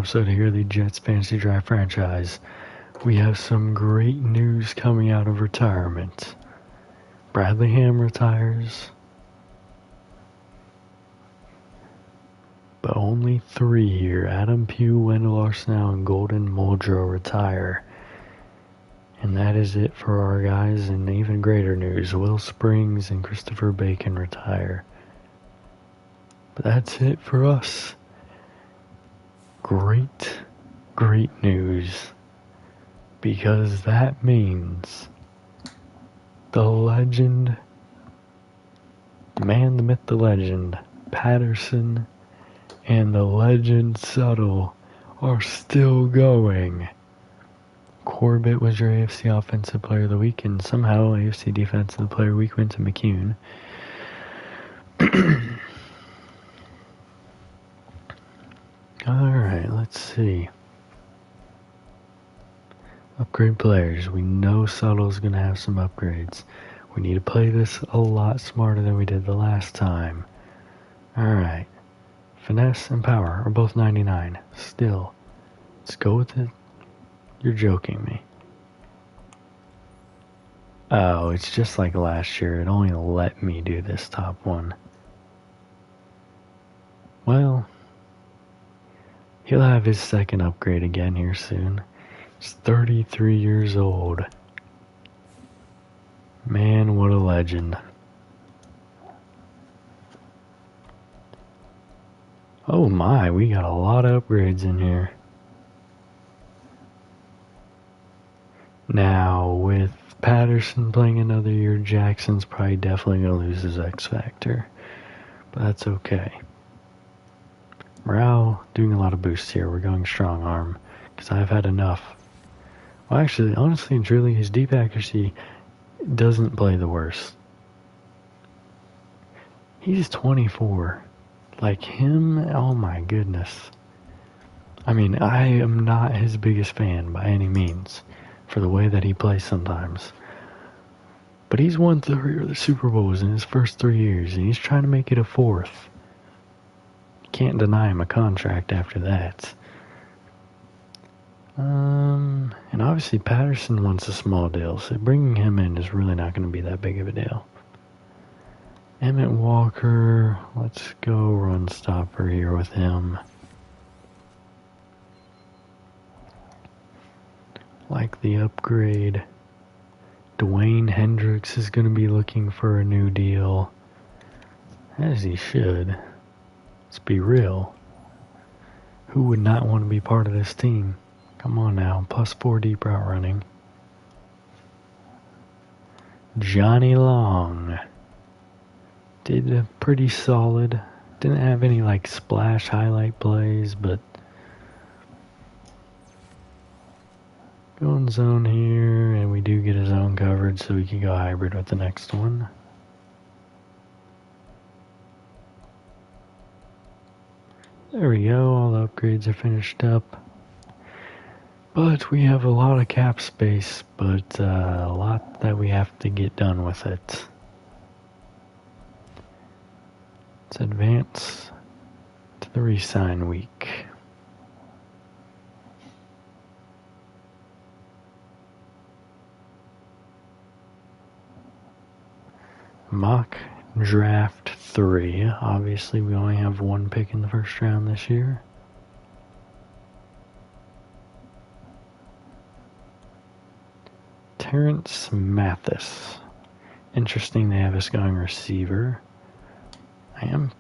episode here of the Jets Fantasy Draft franchise. We have some great news coming out of retirement. Bradley Ham retires, but only 3 here. Adam Pugh, Wendell Arsenal, and Golden Muldrow retire. And that is it for our guys. And even greater news, Will Springs and Christopher Bacon retire. But that's it for us. Great news. Because that means the legend, man, the myth, the legend, Patterson and the legend Suttle are still going. Corbett was your AFC Offensive Player of the Week, and somehow AFC Defensive Player of the Week went to McCune. Alright, let's see. Upgrade players. We know Suttle's going to have some upgrades. We need to play this a lot smarter than we did the last time. Alright. Finesse and power are both 99. Still. Let's go with it. You're joking me. Oh, it's just like last year. It only let me do this top one. Well, he'll have his second upgrade again here soon. He's 33 years old. Man, what a legend. Oh my, we got a lot of upgrades in here. Now, with Patterson playing another year, Jackson's probably definitely going to lose his X Factor. But that's okay. Morale, doing a lot of boosts here. We're going strong arm, because I've had enough. Well, actually, honestly and truly, his deep accuracy doesn't play the worst. He's 24. Like him, oh my goodness. I mean, I am not his biggest fan by any means for the way that he plays sometimes. But he's won 3 of the Super Bowls in his first 3 years, and he's trying to make it a 4th. Can't deny him a contract after that. And obviously Patterson wants a small deal, so bringing him in is really not going to be that big of a deal. Emmett Walker, let's go run stopper here with him. Like the upgrade. Dwayne Hendricks is going to be looking for a new deal. As he should. Let's be real. Who would not want to be part of this team? Come on now, +4 deep route running. Johnny Long. Did pretty solid. Didn't have any like splash highlight plays, but going zone here, and we do get a zone coverage, so we can go hybrid with the next one. There we go, all the upgrades are finished up. But we have a lot of cap space, but a lot that we have to get done with it. Let's advance to the re-sign week. Mock Draft 3. Obviously, we only have 1 pick in the first round this year. Terrence Mathis. Interesting they have us going receiver. I am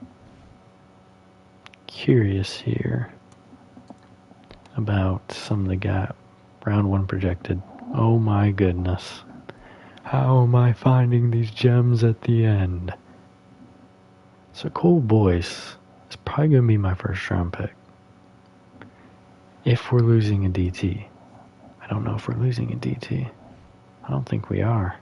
curious here about some of the guy round 1 projected. Oh my goodness. How am I finding these gems at the end? So Cole Boyce is probably going to be my first round pick. If we're losing a DT. I don't know if we're losing a DT. I don't think we are.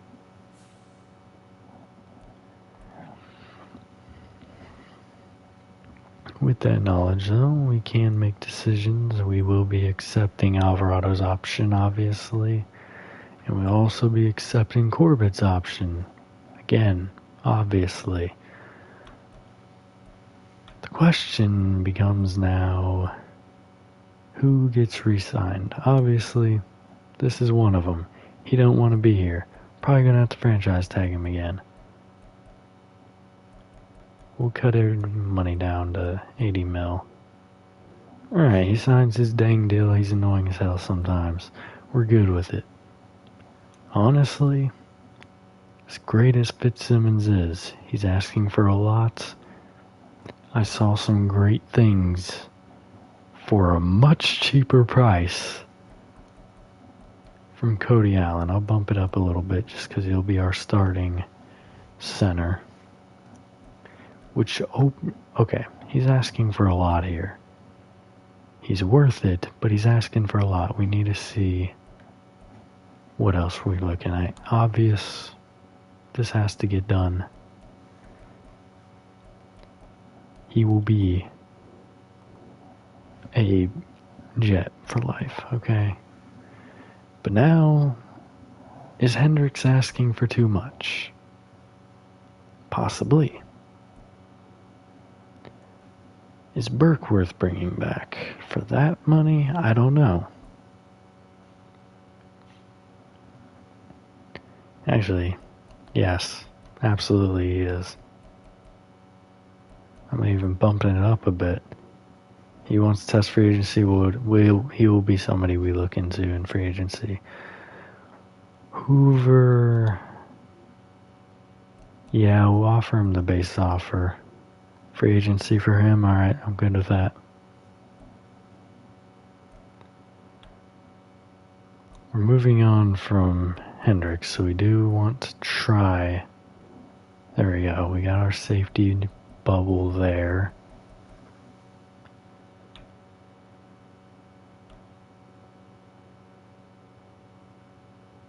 With that knowledge, though, we can make decisions. We will be accepting Alvarado's option, obviously. And we'll also be accepting Corbett's option. Again, obviously. The question becomes now, Who gets re-signed? Obviously, this is one of them. He don't want to be here. Probably gonna have to franchise tag him again. We'll cut his money down to 80 mil. Alright, he signs his dang deal. He's annoying as hell sometimes. We're good with it. Honestly, as great as Fitzsimmons is, he's asking for a lot. I saw some great things for a much cheaper price from Cody Allen. I'll bump it up a little bit just because he'll be our starting center. Which, okay, he's asking for a lot here. He's worth it, but he's asking for a lot. We need to see what else we're looking at. Obvious, this has to get done. He will be a Jet for life, okay? But now, is Hendricks asking for too much? Possibly. Is Burke worth bringing back? For that money, I don't know. Actually, yes, absolutely he is. I'm even bumping it up a bit. He wants to test free agency. He will be somebody we look into in free agency. Hoover. Yeah, we'll offer him the base offer. Free agency for him. Alright, I'm good with that. We're moving on from Hendricks, so we do want to try. There we go. We got our safety bubble there.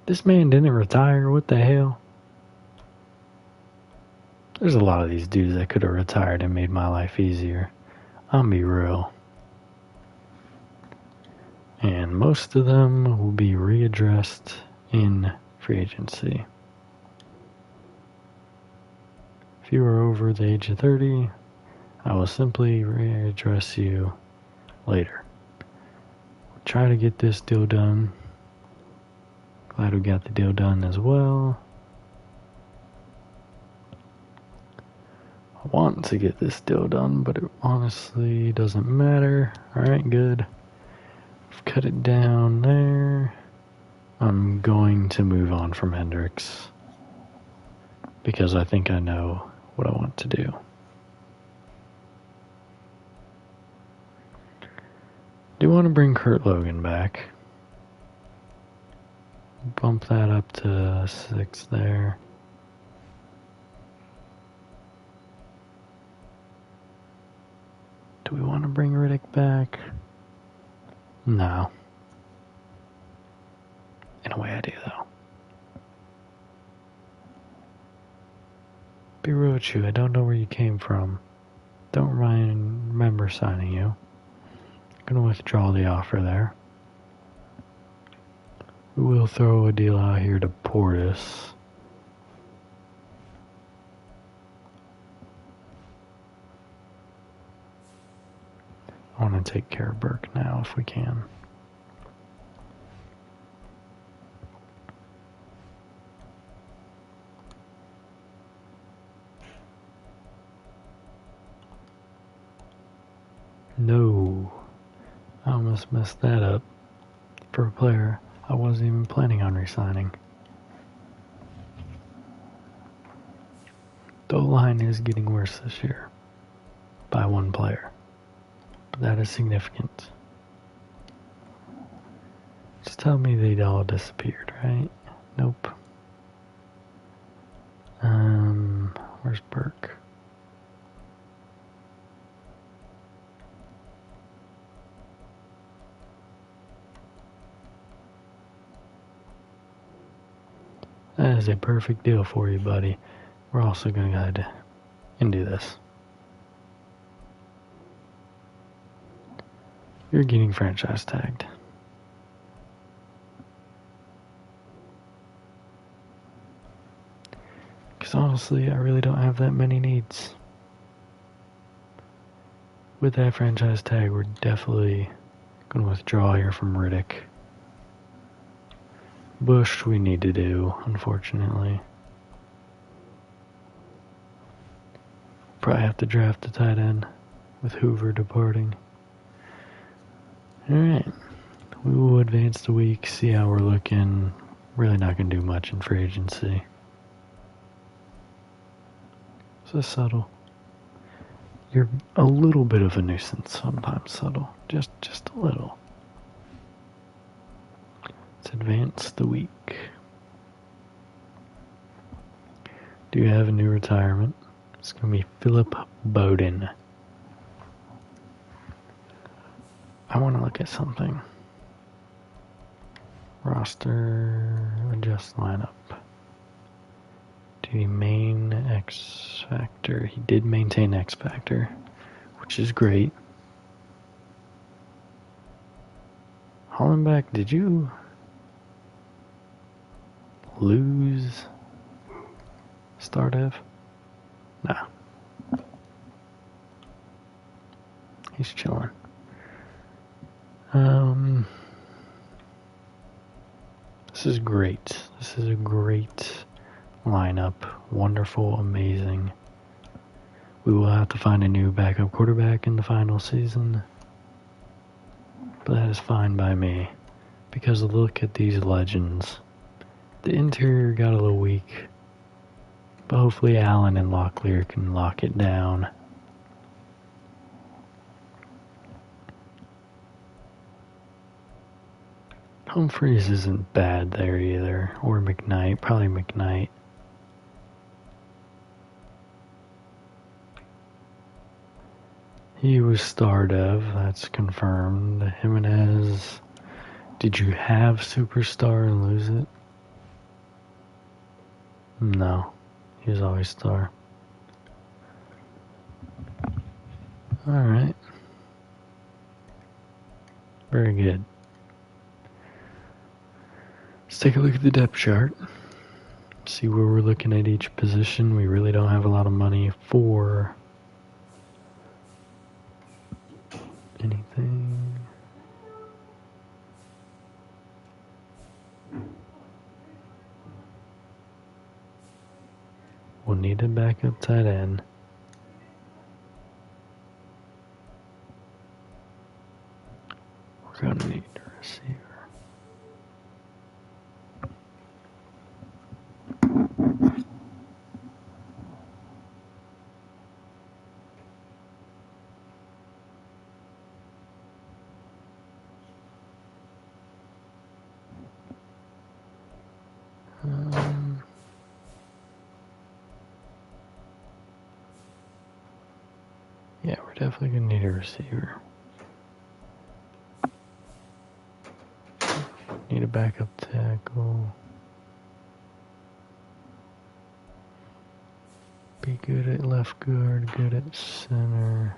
This man didn't retire. What the hell? There's a lot of these dudes that could have retired and made my life easier. I'll be real. And most of them will be readdressed in free agency. If you are over the age of 30, I will simply readdress you later. We'll try to get this deal done. Glad we got the deal done as well. I want to get this deal done, but it honestly doesn't matter. Alright, good. I've cut it down there. I'm going to move on from Hendricks because I think I know what I want to do. Do want to bring Kurt Logan back. Bump that up to 6 there. Do we want to bring Riddick back? No. In a way I do, though. Be real with you, I don't know where you came from. Don't remember signing you. I'm gonna withdraw the offer there. We will throw a deal out here to Portis. I want to take care of Burke now if we can. No. I almost messed that up for a player I wasn't even planning on re-signing. The line is getting worse this year by one player. But that is significant. Just tell me they'd all disappeared, right? Nope. Where's Burke? That is a perfect deal for you, buddy. We're also going to go ahead and do this. You're getting franchise tagged. Because honestly, I really don't have that many needs. With that franchise tag, we're definitely Gonna withdraw here from Riddick. Bush we need to do, unfortunately. Probably have to draft a tight end with Hoover departing. Alright. We will advance the week, see how we're looking. Really not going to do much in free agency. So subtle. You're a little bit of a nuisance sometimes, subtle. Just a little. Let's advance the week. Do you have a new retirement? It's going to be Philip Bowden. I want to look at something. Roster, adjust lineup. Did he main X Factor? He did maintain X Factor, which is great. Hollenbeck, did you lose Stardev? Nah. He's chilling. This is great. This is a great lineup. Wonderful, amazing. We will have to find a new backup quarterback in the final season. But that is fine by me. Because look at these legends. The interior got a little weak. But hopefully Allen and Locklear can lock it down. Humphreys isn't bad there either. Or McKnight. Probably McKnight. He was Stardev. That's confirmed. Jimenez. Did you have Superstar and lose it? No. He was always Star. Alright. Very good. Let's take a look at the depth chart. See where we're looking at each position. We really don't have a lot of money for anything. We'll need a backup tight end. We're gonna need a receiver. Yeah, we're definitely gonna need a receiver. Need a backup tackle. Be good at left guard, good at center.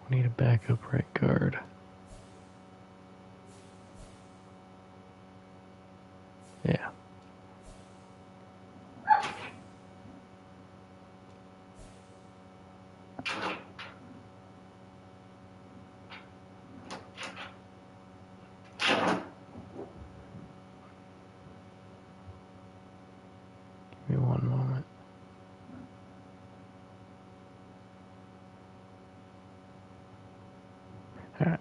We need a backup right guard. Yeah. Give me one moment. Alright.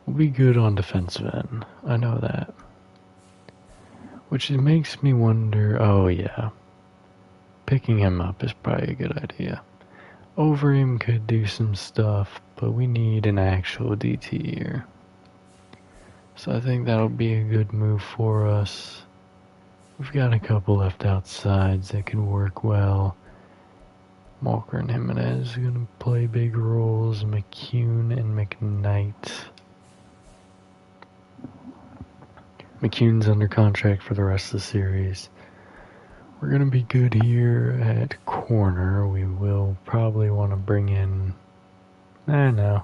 We'll be good on defensive end. I know that. Which makes me wonder, oh yeah. Picking him up is probably a good idea. Overeem could do some stuff, but we need an actual DT here. So I think that'll be a good move for us. We've got a couple left outsides that can work well. Walker and Jimenez are going to play big roles. McCune and McKnight. McCune's under contract for the rest of the series. We're going to be good here at corner. We will probably want to bring in... I don't know.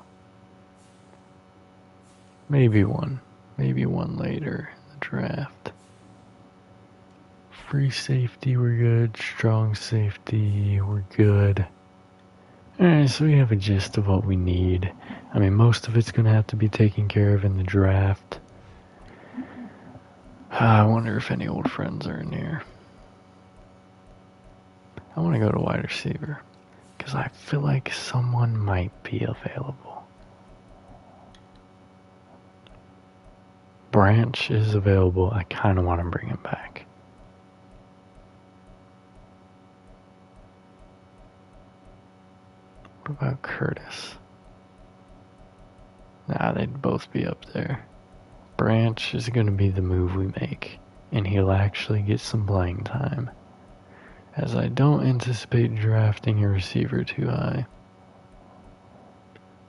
Maybe one. Maybe one later in the draft. Free safety, we're good. Strong safety, we're good. Alright, so we have a gist of what we need. I mean, most of it's going to have to be taken care of in the draft. I wonder if any old friends are in here. I want to go to wide receiver, because I feel like someone might be available. Branch is available. I kind of want to bring him back. What about Curtis? Nah, they'd both be up there. Branch is going to be the move we make, and he'll actually get some playing time, as I don't anticipate drafting a receiver too high.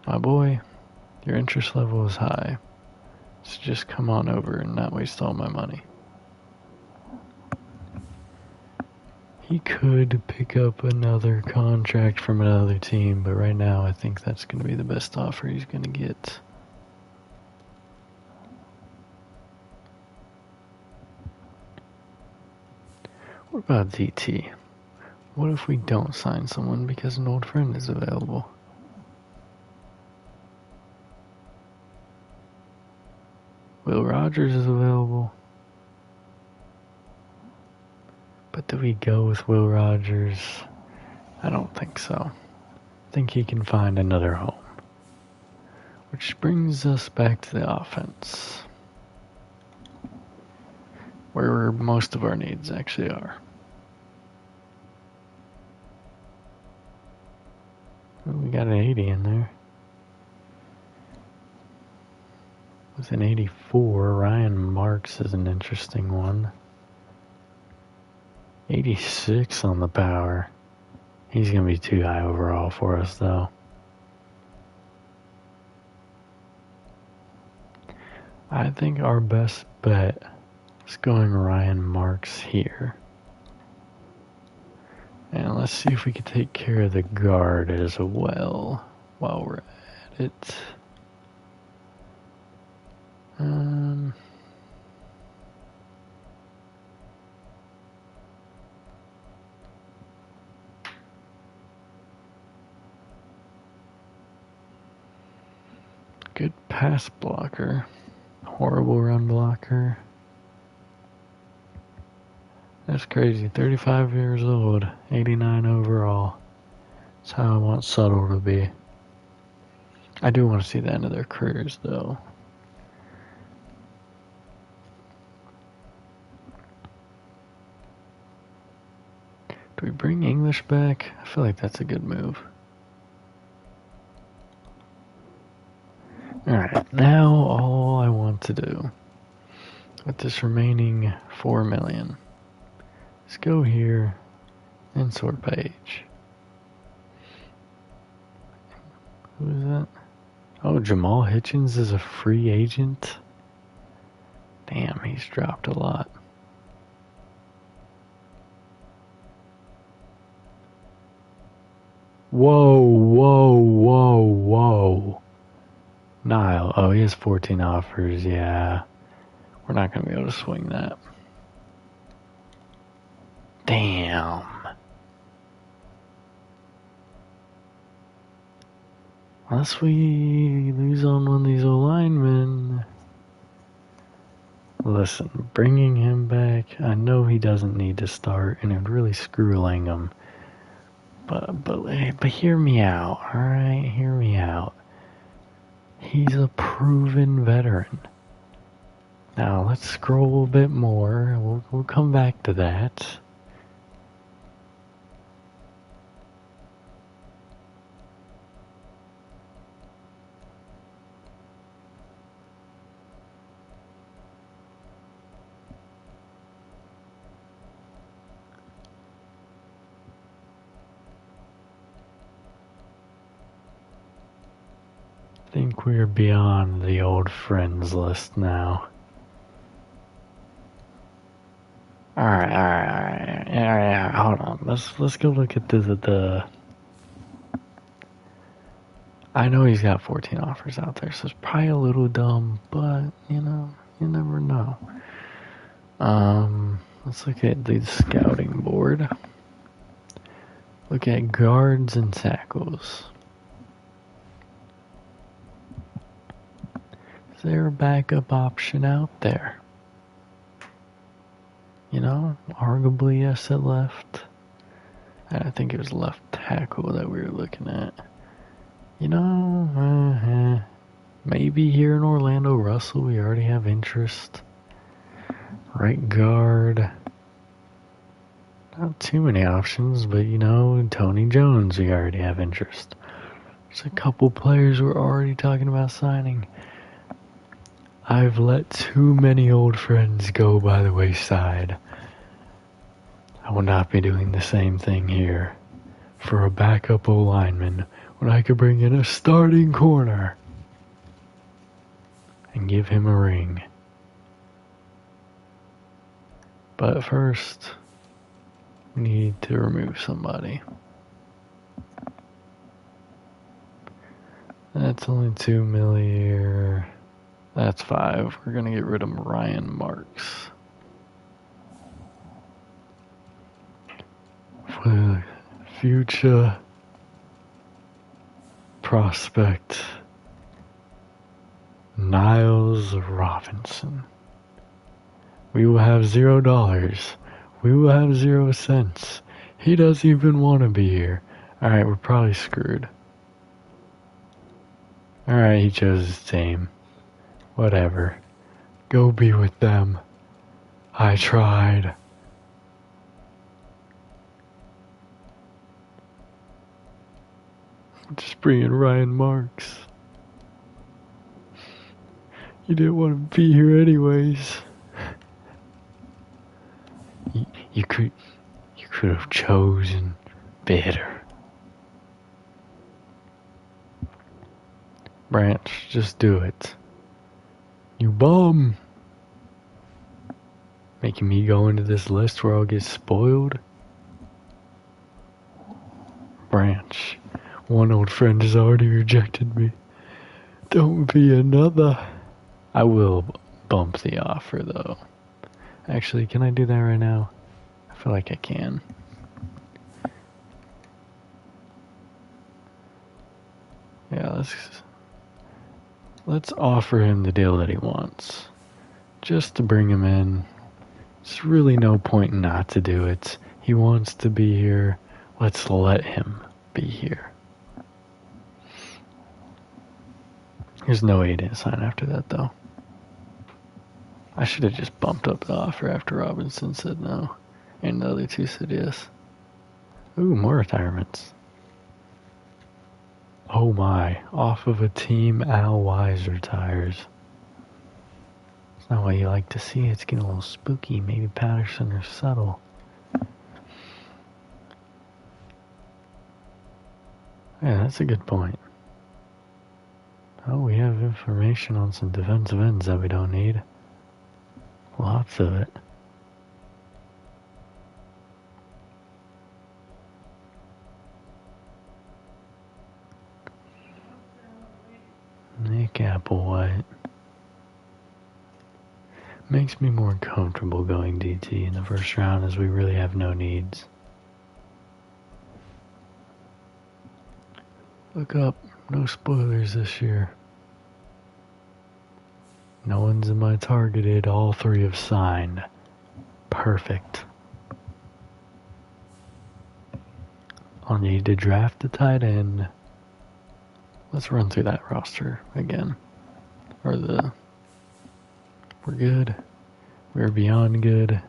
My boy, your interest level is high, so just come on over and not waste all my money. He could pick up another contract from another team, but right now I think that's going to be the best offer he's going to get. What about DT? What if we don't sign someone because an old friend is available? Will Rogers is available. But do we go with Will Rogers? I don't think so. I think he can find another home. Which brings us back to the offense, where most of our needs actually are. We got an 80 in there. With an 84, Ryan Marks is an interesting one. 86 on the power. He's going to be too high overall for us, though. I think our best bet is going Ryan Marks here. And let's see if we can take care of the guard as well while we're at it. Good pass blocker. Horrible run blocker. That's crazy. 35 years old. 89 overall. That's how I want Subtle to be. I do want to see the end of their careers, though. Do we bring English back? I feel like that's a good move. Alright, now all I want to do with this remaining 4 million is go here and sort by age. Who is that? Oh, Jamal Hitchens is a free agent? Damn, he's dropped a lot. Whoa, whoa, whoa, whoa. Nile. Oh, he has 14 offers, yeah. We're not going to be able to swing that. Damn. Unless we lose on one of these old linemen. Listen, bringing him back, I know he doesn't need to start, and it'd really screw Langham. But hear me out, alright? Hear me out. He's a proven veteran. Now, let's scroll a bit more. We'll come back to that. I think we're beyond the old friends list now. Alright, hold on. Let's go look at the I know he's got 14 offers out there, so it's probably a little dumb, but you know, you never know. Let's look at the scouting board. Look at guards and tackles. Is there a backup option out there? You know, arguably yes at left. I think it was left tackle that we were looking at. You know, maybe here in Orlando, Russell, we already have interest. Right guard. Not too many options, but you know, Tony Jones, we already have interest. There's a couple players we're already talking about signing. I've let too many old friends go by the wayside. I will not be doing the same thing here for a backup O-lineman when I could bring in a starting corner and give him a ring. But first, we need to remove somebody. That's only $2 million. That's $5 million. We're gonna get rid of Ryan Marks. For the future prospect, Niles Robinson. We will have $0. We will have 0 cents. He doesn't even want to be here. Alright, we're probably screwed. Alright, he chose his team. Whatever. Go be with them. I tried. Just bring in Ryan Marks. You didn't want to be here anyways. You could have chosen better. Branch, just do it. You bum. Making me go into this list where I'll get spoiled. Branch, one old friend has already rejected me. Don't be another. I will bump the offer though. Actually, can I do that right now? I feel like I can. Yeah, let's offer him the deal that he wants. Just to bring him in. There's really no point not to do it. He wants to be here. Let's let him be here. There's no way he didn't sign after that though. I should have just bumped up the offer after Robinson said no. And the other two said yes. Ooh, more retirements. Oh my, off of a team, Al Wise retires. It's not what you like to see. It's getting a little spooky. Maybe Patterson or Settle. Yeah, that's a good point. Oh, we have information on some defensive ends that we don't need. Lots of it. Nick Applewhite. Makes me more comfortable going DT in the first round as we really have no needs. Look up, no spoilers this year. No one's in my targeted, all 3 have signed. Perfect. I'll need to draft a tight end. Let's run through that roster again. We're good. We're beyond good.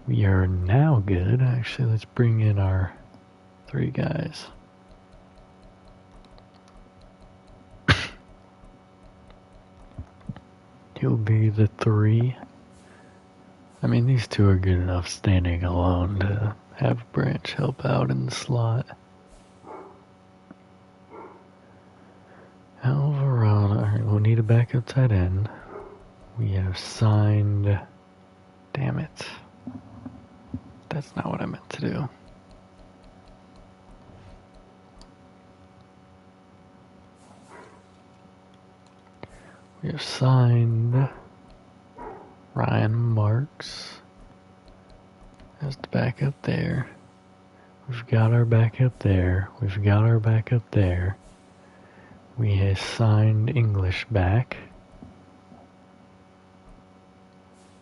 We are now good. Actually, let's bring in our 3 guys. He'll be the 3. I mean, these 2 are good enough standing alone to have Branch help out in the slot. Alvarado. Alright, we'll need a backup tight end. We have signed... Damn it. That's not what I meant to do. We have signed Ryan Marks as the backup there. We've got our backup there. We've got our backup there. We have signed English back.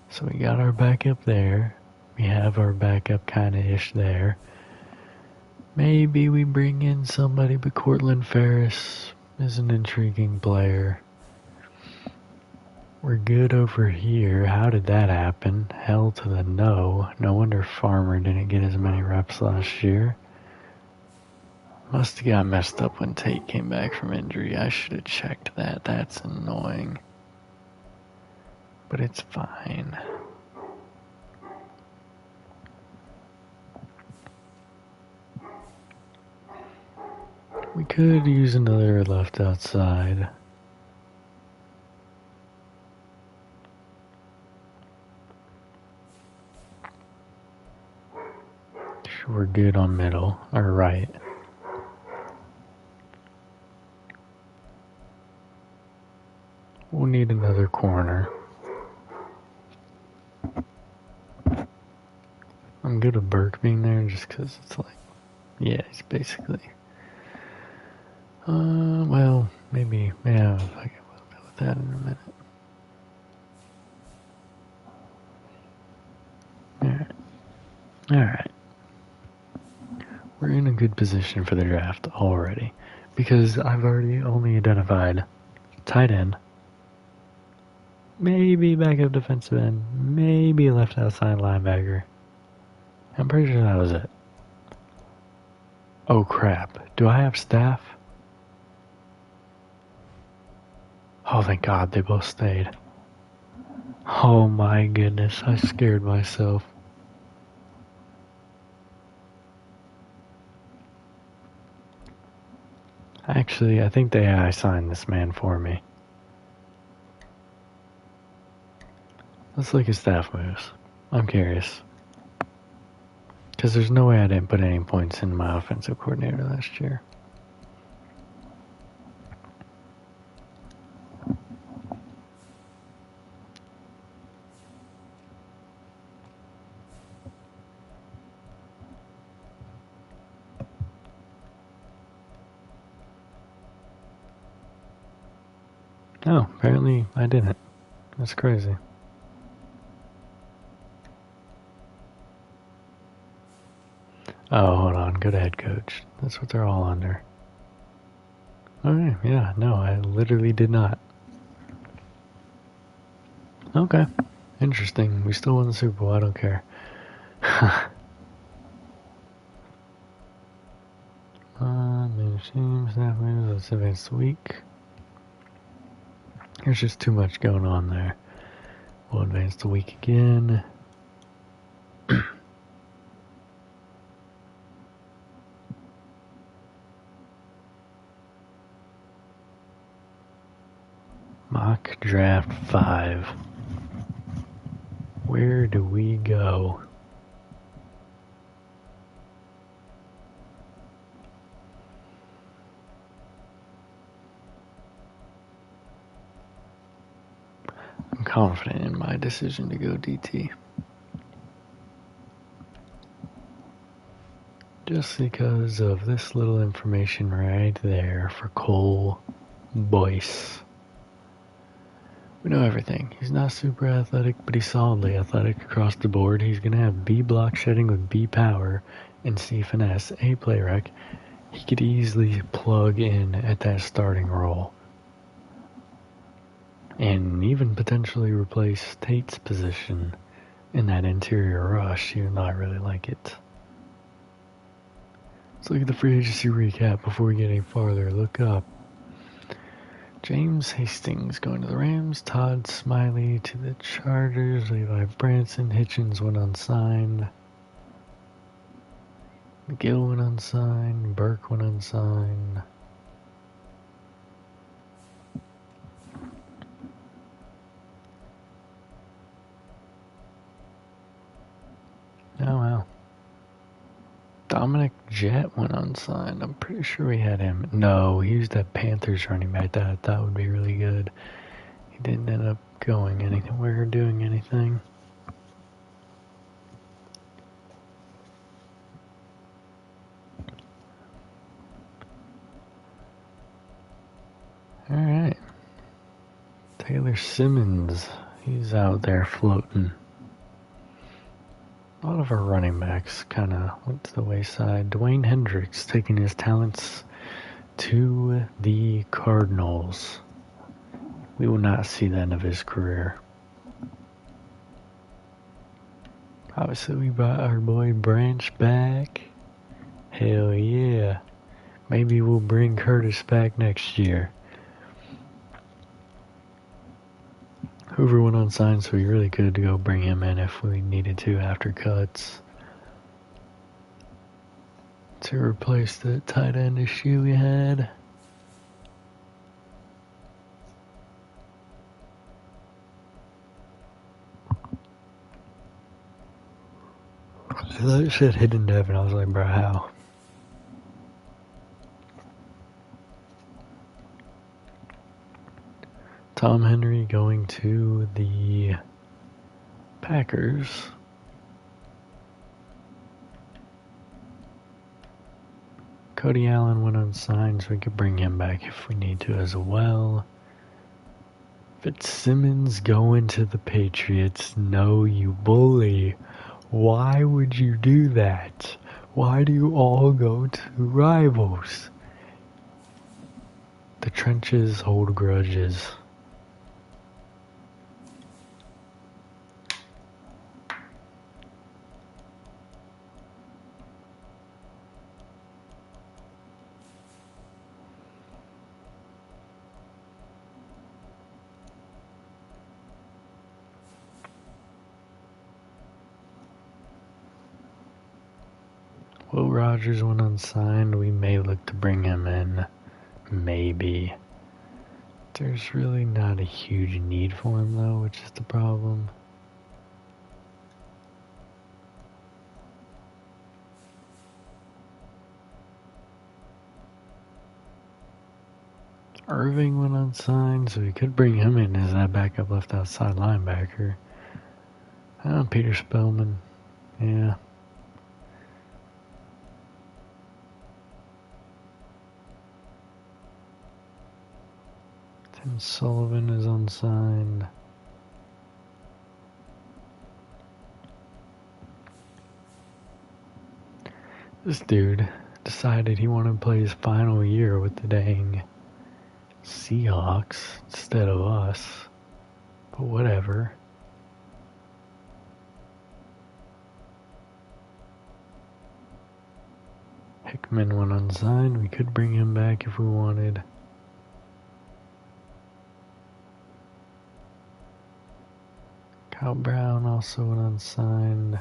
So we got our backup there. We have our backup kinda-ish there. Maybe we bring in somebody, but Cortland Ferris is an intriguing player. We're good over here. How did that happen? Hell to the no. No wonder Farmer didn't get as many reps last year. Must have got messed up when Tate came back from injury. I should have checked that. That's annoying. But it's fine. We could use another left outside. We're good on middle, or right. We'll need another corner. I'm good at Burke being there just because it's like, yeah, he's basically. Well, maybe, yeah, I can deal with that in a minute. Alright. We're in a good position for the draft already. Because I've already only identified tight end, maybe backup defensive end, maybe left outside linebacker. I'm pretty sure that was it. Oh crap. Do I have staff? Oh, thank God they both stayed. Oh my goodness, I scared myself. Actually, I think the AI signed this man for me. Let's look at staff moves. I'm curious. Because there's no way I didn't put any points in my offensive coordinator last year. Oh, apparently I didn't. That's crazy. Oh, hold on. Go to head coach. That's what they're all under. Okay, yeah, no, I literally did not. Okay. Interesting. We still won the Super Bowl. I don't care. Teams, let's advance the week. There's just too much going on there. We'll advance the week again. Mock Draft 5. Where do we go? I'm confident in my decision to go DT. Just because of this little information right there for Cole Boyce. We know everything. He's not super athletic, but he's solidly athletic across the board. He's going to have B block shedding with B power and C finesse, A play rec. He could easily plug in at that starting role. And even potentially replace Tate's position in that interior rush, even though I really like it. Let's look at the free agency recap before we get any farther. Look up. James Hastings going to the Rams, Todd Smiley to the Chargers, Levi Branson, Hitchens went unsigned, McGill went unsigned, Burke went unsigned. Oh wow. Dominic Jett went unsigned. I'm pretty sure we had him. No, he was that Panthers running back that I thought would be really good. He didn't end up going anywhere or doing anything. Taylor Simmons, he's out there floating. A lot of our running backs kind of went to the wayside. Dwayne Hendricks taking his talents to the Cardinals. We will not see the end of his career. Obviously, we brought our boy Branch back. Hell yeah. Maybe we'll bring Curtis back next year. Hoover went unsigned, so we really could go bring him in if we needed to after cuts. To replace the tight end issue we had. I thought it said Hidden Devin. I was like, bro, how? Tom Henry going to the Packers. Cody Allen went unsigned, so we could bring him back if we need to as well. Fitzsimmons going to the Patriots. No, you bully. Why would you do that? Why do you all go to rivals? The trenches hold grudges. Will Rogers went unsigned. We may look to bring him in. Maybe. There's really not a huge need for him, though, which is the problem. Irving went unsigned, so we could bring him in as that backup left outside linebacker. Peter Spellman. Yeah. Tim Sullivan is unsigned. This dude decided he wanted to play his final year with the dang Seahawks instead of us. But whatever. Hickman went unsigned. We could bring him back if we wanted. Kyle Brown also went unsigned.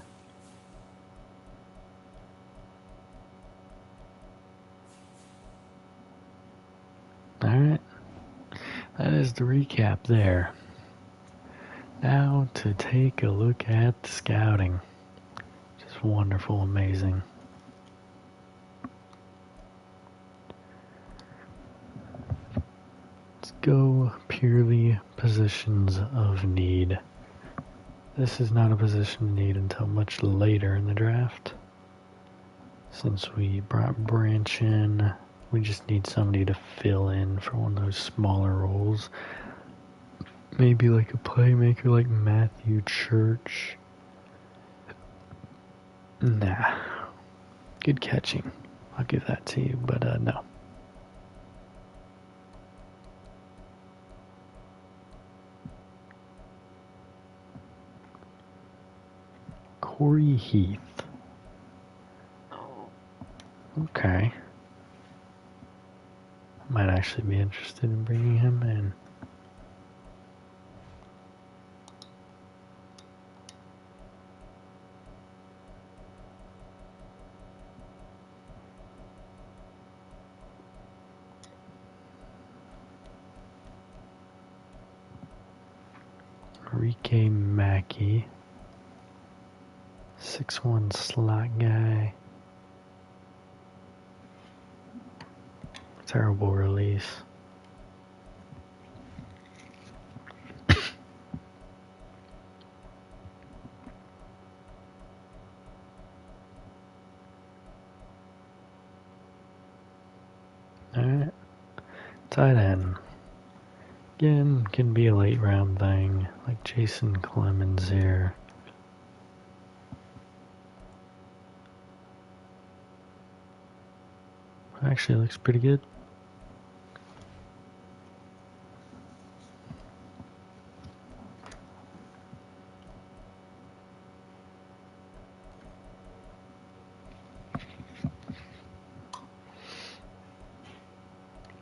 Alright. That is the recap there. Now to take a look at the scouting. Just wonderful, amazing. Let's go purely positions of need. This is not a position of need until much later in the draft. Since we brought Branch in, we just need somebody to fill in for one of those smaller roles. Maybe like a playmaker like Matthew Church. Nah. Good catching. I'll give that to you, but no. Corey Heath. Okay. Might actually be interested in bringing him in. Enrique Mackey. 6'1" slot guy. Terrible release. Alright. Tight end. Again, can be a late round thing, like Jason Clemens here. Actually looks pretty good.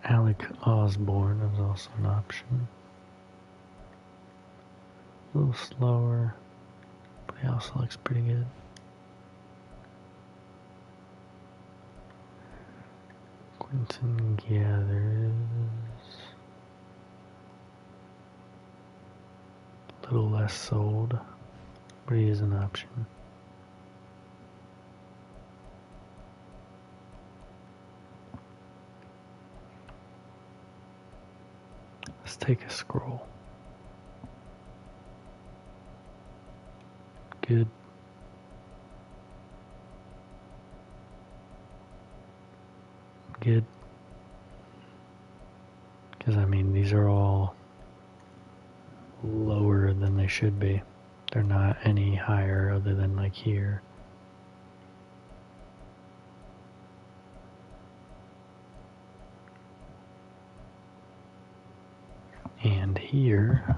Alec Osborne is also an option. A little slower, but he also looks pretty good. Quentin Gathers. A little less sold, but he is an option. Let's take a scroll. Good. Good. Because, I mean, these are all lower than they should be. They're not any higher other than like here. And here,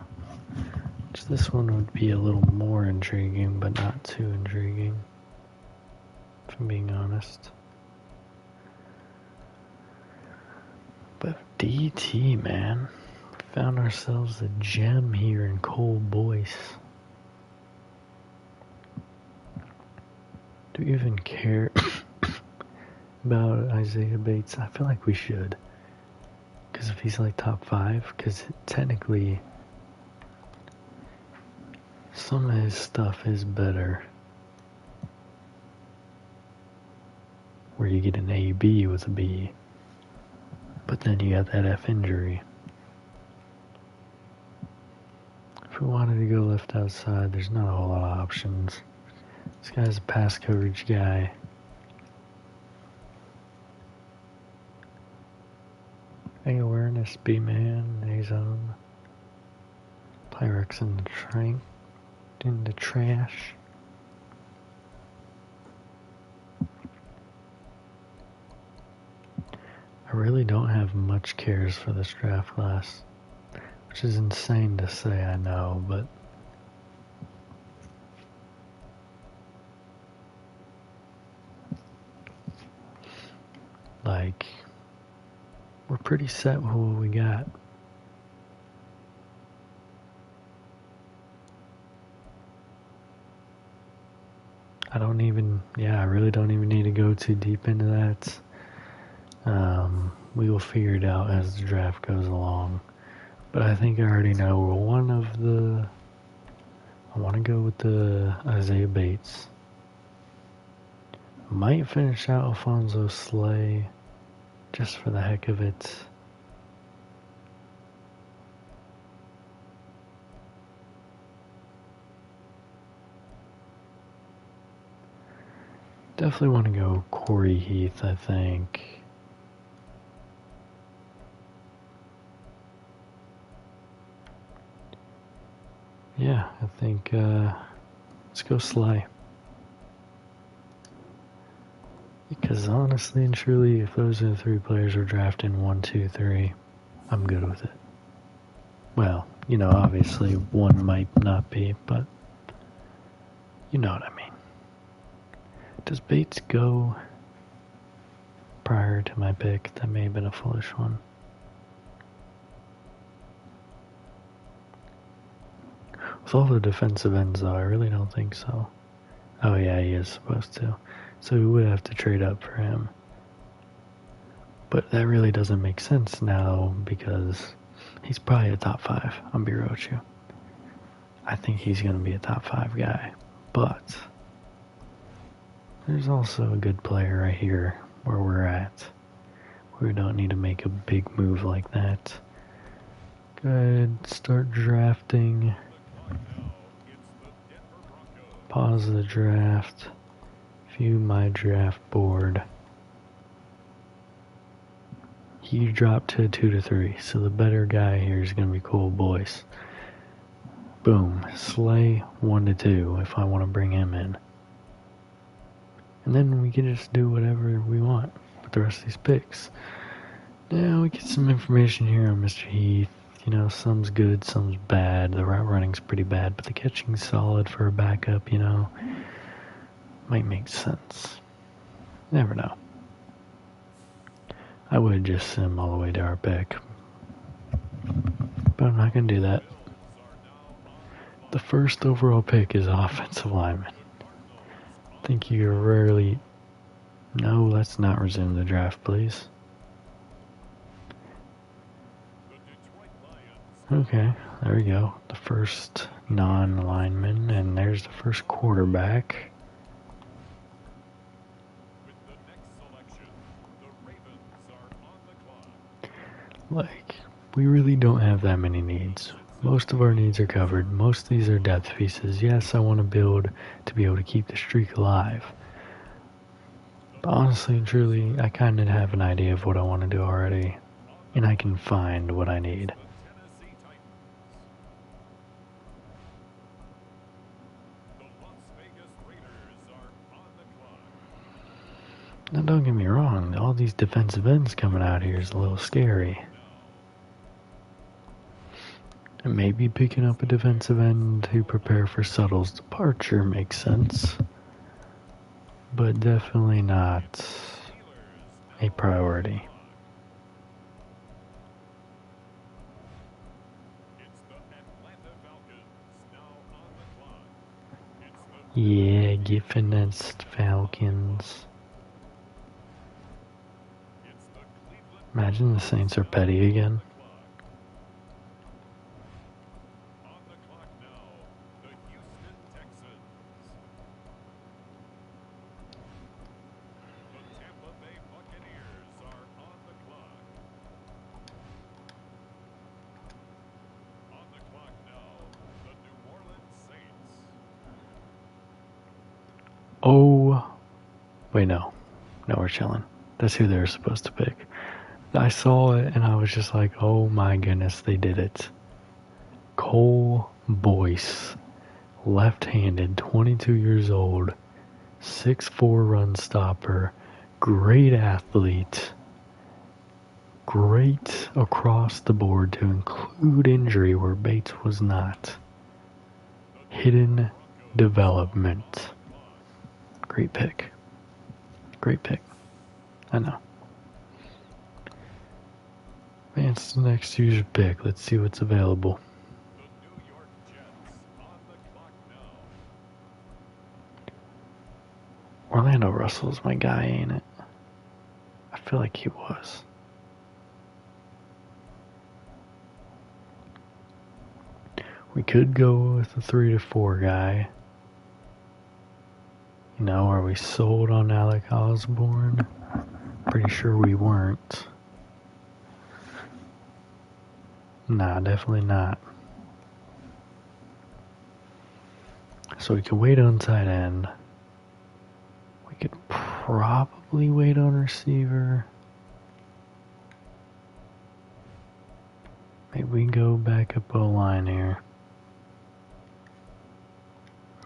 which this one would be a little more intriguing, but not too intriguing, if I'm being honest. But DT, man, found ourselves a gem here in Cole Boyce. Do we even care about Isaiah Bates? I feel like we should. Because if he's like top 5, because technically some of his stuff is better. Where you get an A-B with a B. But then you got that F injury. If we wanted to go left outside, there's not a whole lot of options. This guy's a pass coverage guy. A awareness, B-man, A-zone. Pyrex in the trash. I really don't have much cares for this draft class, which is insane to say, I know, but like, we're pretty set with what we got. I really don't even need to go too deep into that. We will figure it out as the draft goes along. But I think I already know I want to go with the Isaiah Bates. Might finish out Alfonso Slay just for the heck of it. Definitely want to go Corey Heath, I think. Yeah, I think, let's go Slay. Because honestly and truly, if those are the 3 players we're drafting, 1, 2, 3, I'm good with it. Well, obviously 1 might not be, but you know what I mean. Does Bates go prior to my pick? That may have been a foolish one. With all the defensive ends, though, I really don't think so. Oh yeah, he is supposed to. So we would have to trade up for him. But that really doesn't make sense now because he's probably a top 5. I'll be real with you. I think he's going to be a top 5 guy. But there's also a good player right here where we're at. We don't need to make a big move like that. Go ahead, start drafting. Pause the draft. View my draft board. He dropped to 2-3, so the better guy here is going to be Cole Boyce. Boom. Slay 1-2 if I want to bring him in. And then we can just do whatever we want with the rest of these picks. Now we get some information here on Mr. Heath. You know, some's good, some's bad. The route running's pretty bad, but the catching's solid for a backup, you know. Might make sense. Never know. I would just send him all the way to our pick. But I'm not going to do that. The first overall pick is offensive lineman. I think you're rarely... No, let's not resume the draft, please. Okay, there we go. The first non-lineman, and there's the first quarterback. Like, we really don't have that many needs. Most of our needs are covered. Most of these are depth pieces. Yes, I want to build to be able to keep the streak alive. But honestly and truly, I kind of have an idea of what I want to do already. And I can find what I need. Now don't get me wrong, all these defensive ends coming out here is a little scary. And maybe picking up a defensive end to prepare for Suttle's departure makes sense. But definitely not a priority. Yeah, get finessed, Falcons. Imagine the Saints are petty again. Oh, wait, no. No, we're chilling. That's who they're supposed to pick. I saw it and I was just like, oh my goodness, they did it. Cole Boyce, left-handed, 22 years old, 6'4" run stopper, great athlete, great across the board to include injury where Bates was not. Hidden development. Great pick. Great pick. I know. Advance to the next user pick. Let's see what's available. Orlando Russell's my guy, ain't it? I feel like he was. We could go with the 3-4 guy. You know, are we sold on Alec Osborne? Pretty sure we weren't. Nah, definitely not. So we can wait on tight end. We could probably wait on receiver. Maybe we can go back up O-line here.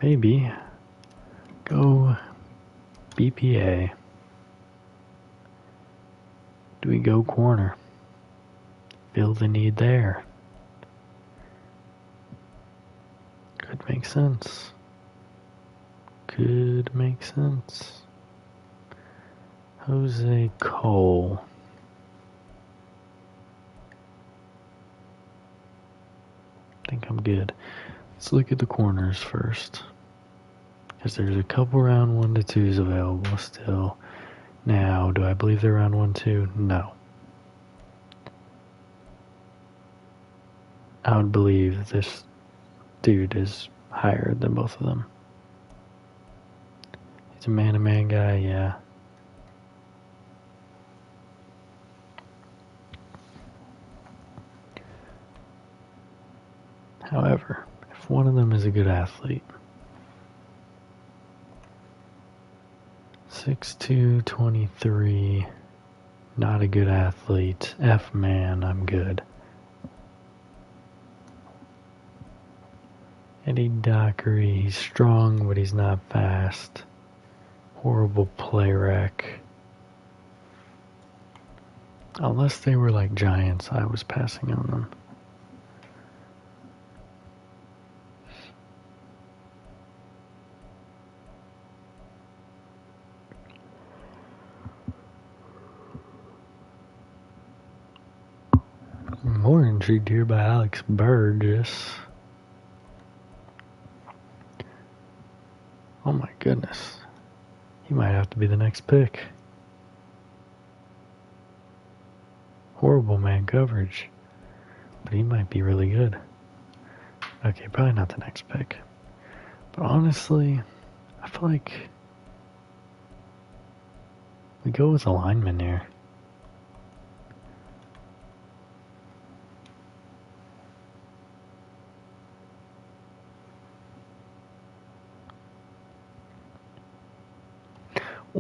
Maybe. Go BPA. Do we go corner? Fill the need there. Could make sense. Could make sense. Jose Cole. I think I'm good. Let's look at the corners first. Because there's a couple round 1-2s available still. Now, do I believe they're round 1-2? No. I would believe this dude is higher than both of them. He's a man-to-man guy, yeah. However, if one of them is a good athlete, 6'2", 23, Not a good athlete. F man, I'm good. Eddie Dockery, he's strong, but he's not fast. Horrible play wreck. Unless they were like giants, I was passing on them. More intrigued here by Alex Burgess. Oh my goodness. He might have to be the next pick. Horrible man coverage. But he might be really good. Okay, probably not the next pick. But honestly, I feel like we go with a lineman here.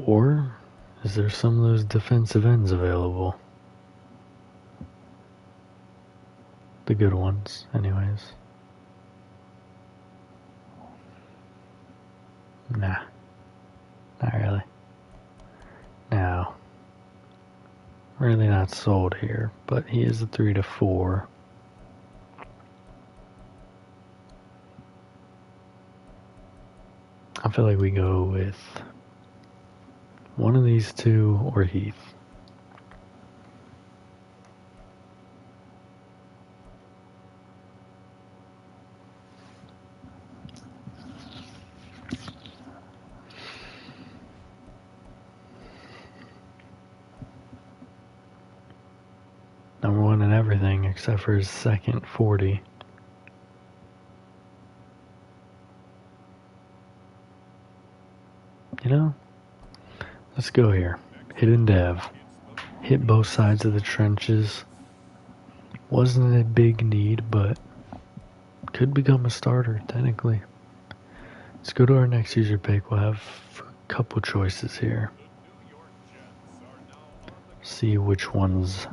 Or is there some of those defensive ends available? The good ones, anyways. Nah. Not really. Now, really not sold here, but he is a 3 to 4. I feel like we go with one of these two or Heath. Number one in everything except for his second 40. You know, let's go here. Hidden Dev. Hit both sides of the trenches. Wasn't a big need, but could become a starter, technically. Let's go to our next user pick. We'll have a couple choices here. See which ones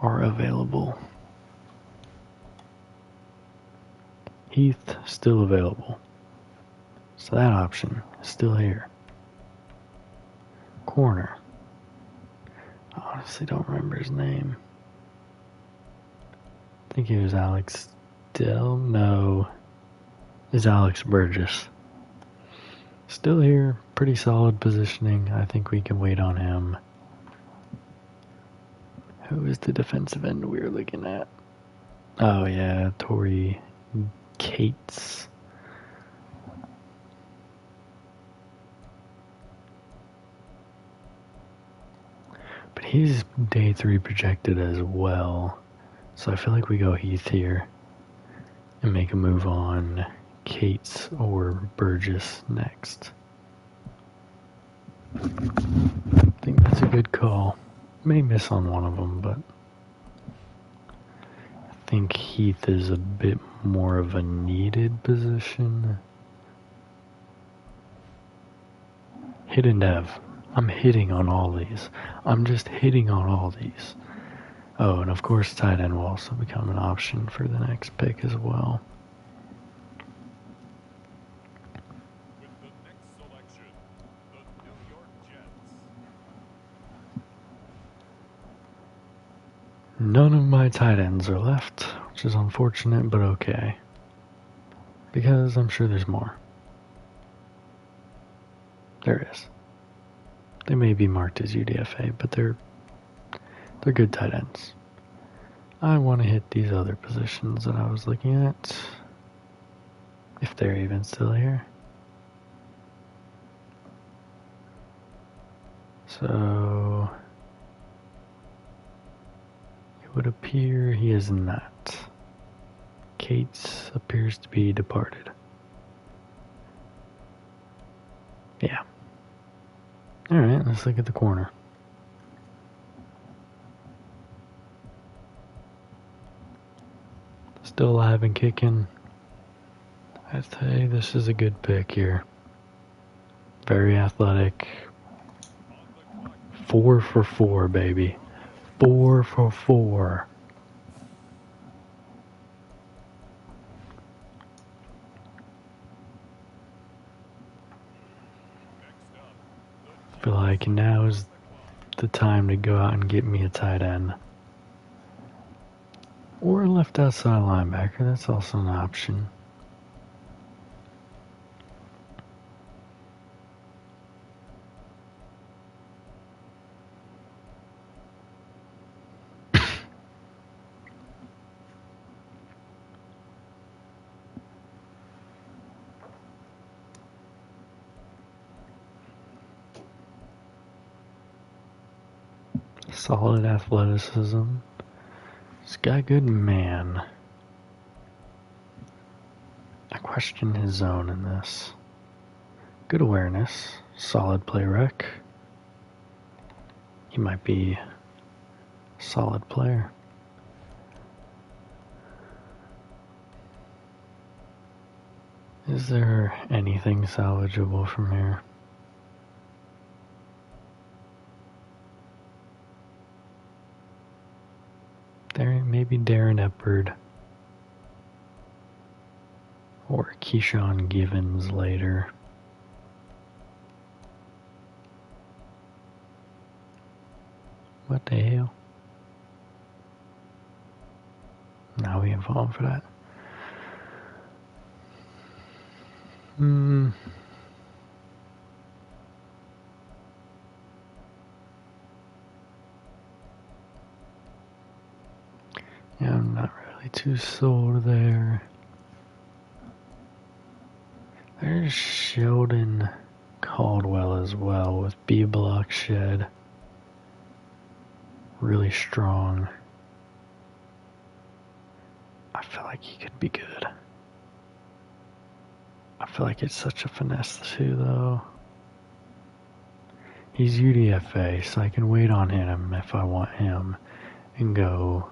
are available. Heath, still available. So that option is still here. Corner. I honestly don't remember his name. I think it was Alex No. It's Alex Burgess. Still here. Pretty solid positioning. I think we can wait on him. Who is the defensive end we were looking at? Oh yeah, Torrey Cates. But he's day 3 projected as well. So I feel like we go Heath here and make a move on Cates or Burgess next. I think that's a good call. May miss on one of them, but I think Heath is a bit more of a needed position. Hidden Dev. I'm hitting on all these. I'm just hitting on all these. Oh, and of course tight end will also become an option for the next pick as well. None of my tight ends are left, which is unfortunate, but okay. Because I'm sure there's more. There is. They may be marked as UDFA, but they're good tight ends. I want to hit these other positions that I was looking at. If they're even still here. So it would appear he is not. Cates appears to be departed. Yeah. Alright, let's look at the corner. Still alive and kicking. I'd say this is a good pick here. Very athletic. 4 for 4, baby. 4 for 4. I feel like now is the time to go out and get me a tight end. Or a left outside linebacker, that's also an option. Solid athleticism. He's got a good man. I question his zone in this. Good awareness. Solid play rec. He might be a solid player. Is there anything salvageable from here? There, maybe Darren Epard or Keyshawn Givens later. What the hell? Now we ain't falling for that. Yeah, I'm not really too sold there. There's Sheldon Caldwell as well with B block shed. Really strong. I feel like he could be good. I feel like it's such a finesse too, though. He's UDFA, so I can wait on him if I want him and go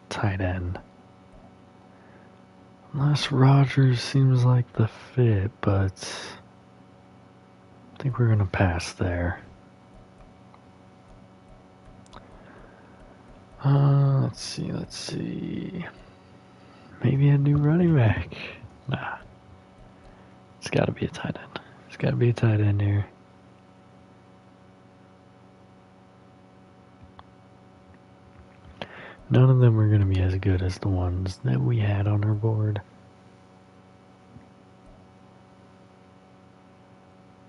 tight end. Unless Rodgers seems like the fit, but I think we're going to pass there. Let's see. Maybe a new running back. Nah. It's got to be a tight end. It's got to be a tight end here. None of them are going to be as good as the ones that we had on our board.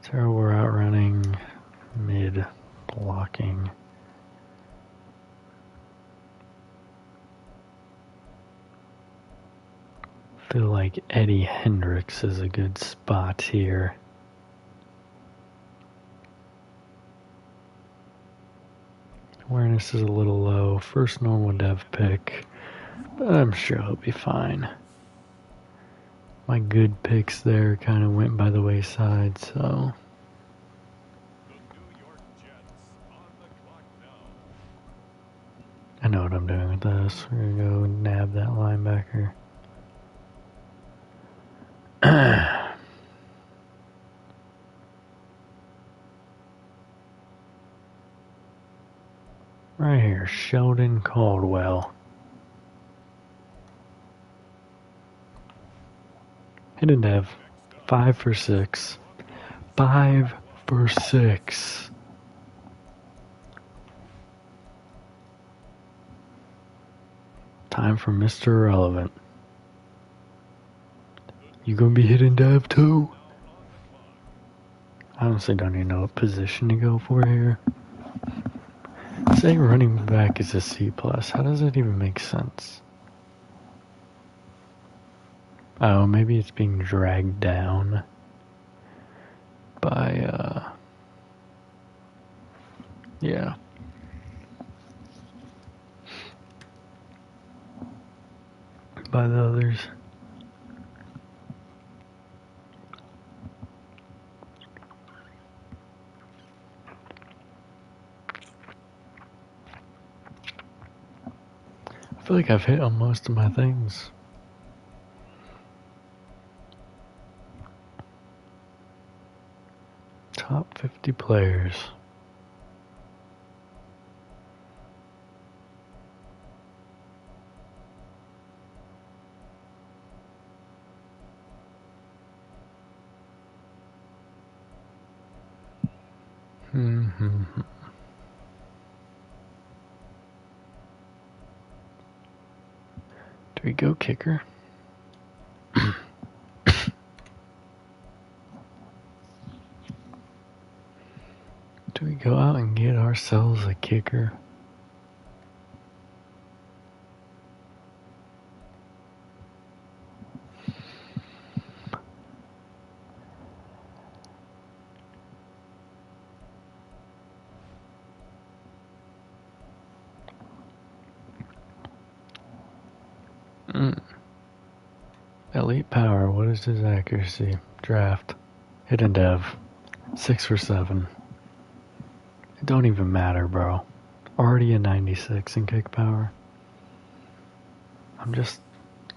So we're outrunning, mid blocking. Feel like Eddie Hendricks is a good spot here. Awareness is a little low. First normal dev pick, but I'm sure he'll be fine. My good picks there kind of went by the wayside, so. I know what I'm doing with this. We're going to go nab that linebacker. Right here, Sheldon Caldwell. Hidden dev. 5 for 6. 5 for 6. Time for Mr. Irrelevant. You gonna be hidden dev too? I honestly don't even know what position to go for here. Saying running back is a C+. How does that even make sense? Oh, maybe it's being dragged down by, yeah. By the others. I feel like I've hit on most of my things. Top 50 players. Mm-hmm. Do we go kicker? Do we go out and get ourselves a kicker? Elite power, what is his accuracy? Draft. Hidden dev. 6 for 7. It don't even matter, bro. Already a 96 in kick power. I'm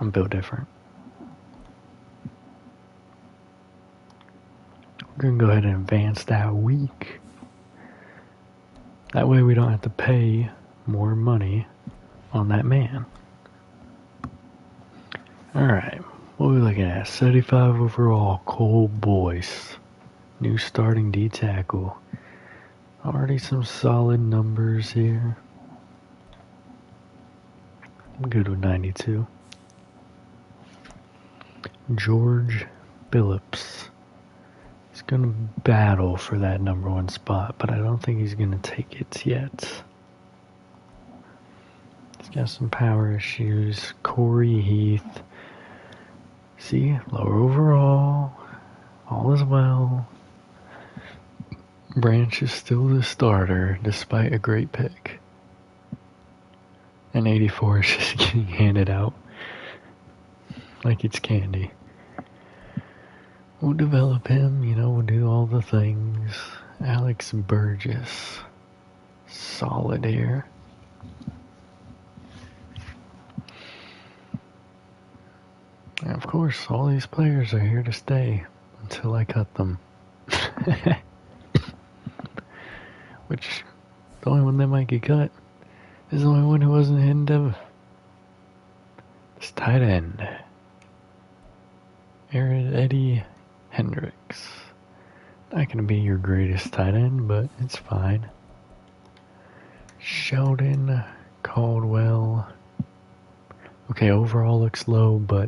built different. We're gonna go ahead and advance that week. That way we don't have to pay more money on that man. Alright, what are we looking at? 75 overall, Cole Boyce. New starting D tackle. Already some solid numbers here. I'm good with 92. George Billups. He's going to battle for that number 1 spot, but I don't think he's going to take it yet. He's got some power issues. Corey Heath. See, lower overall. All is well. Branch is still the starter, despite a great pick. And 84 is just getting handed out like it's candy. We'll develop him, we'll do all the things. Alex Burgess. Solid here. And of course, all these players are here to stay until I cut them. Which, the only one that might get cut is the only one who wasn't hidden dev. It's tight end. Eddie Hendricks. Not gonna be your greatest tight end, but it's fine. Sheldon Caldwell. Okay, overall looks low, but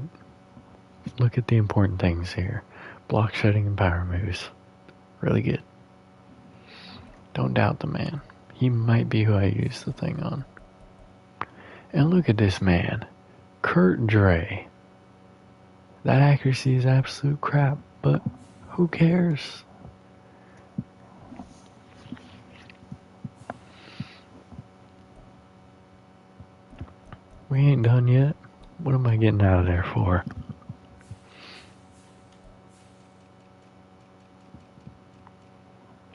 look at the important things here. Block shedding and power moves. Really good. Don't doubt the man. He might be who I use the thing on. And look at this man. Kurt Dre. That accuracy is absolute crap, but who cares? We ain't done yet. What am I getting out of there for?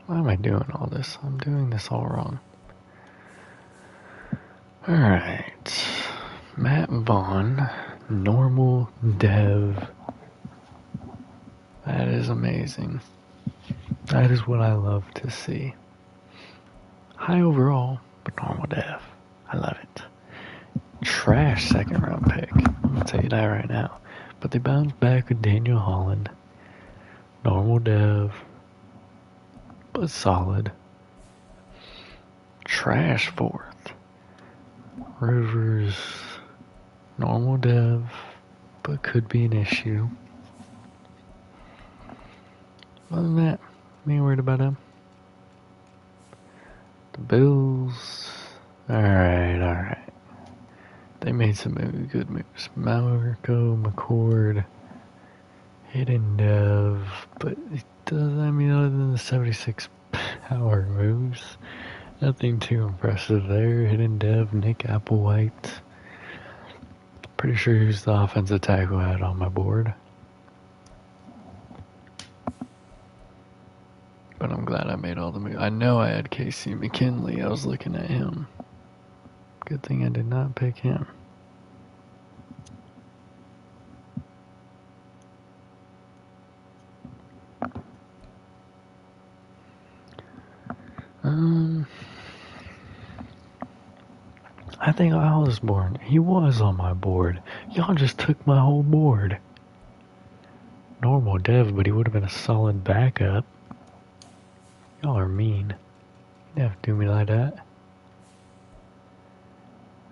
Why am I doing all this? I'm doing this all wrong. Alright. Matt Vaughn. Normal dev. That is amazing. That is what I love to see. High overall, but normal dev. I love it. Trash 2nd round pick. I'm gonna tell you that right now. But they bounced back with Daniel Holland. Normal dev. But solid. Trash 4th. Rivers. Normal dev. But could be an issue. Other than that, I ain't worried about him. The Bills. Alright. They made some good moves. Marco McCord. Hidden dev. But it does, other than the 76 power moves, nothing too impressive there. Hidden dev, Nick Applewhite. Pretty sure he was the offensive tackle I had on my board. But I'm glad I made all the moves. I know I had Casey McKinley. I was looking at him. Good thing I did not pick him. I think Osborne, he was on my board. Y'all just took my whole board. Normal dev, but he would have been a solid backup. Y'all are mean. You don't have to do me like that.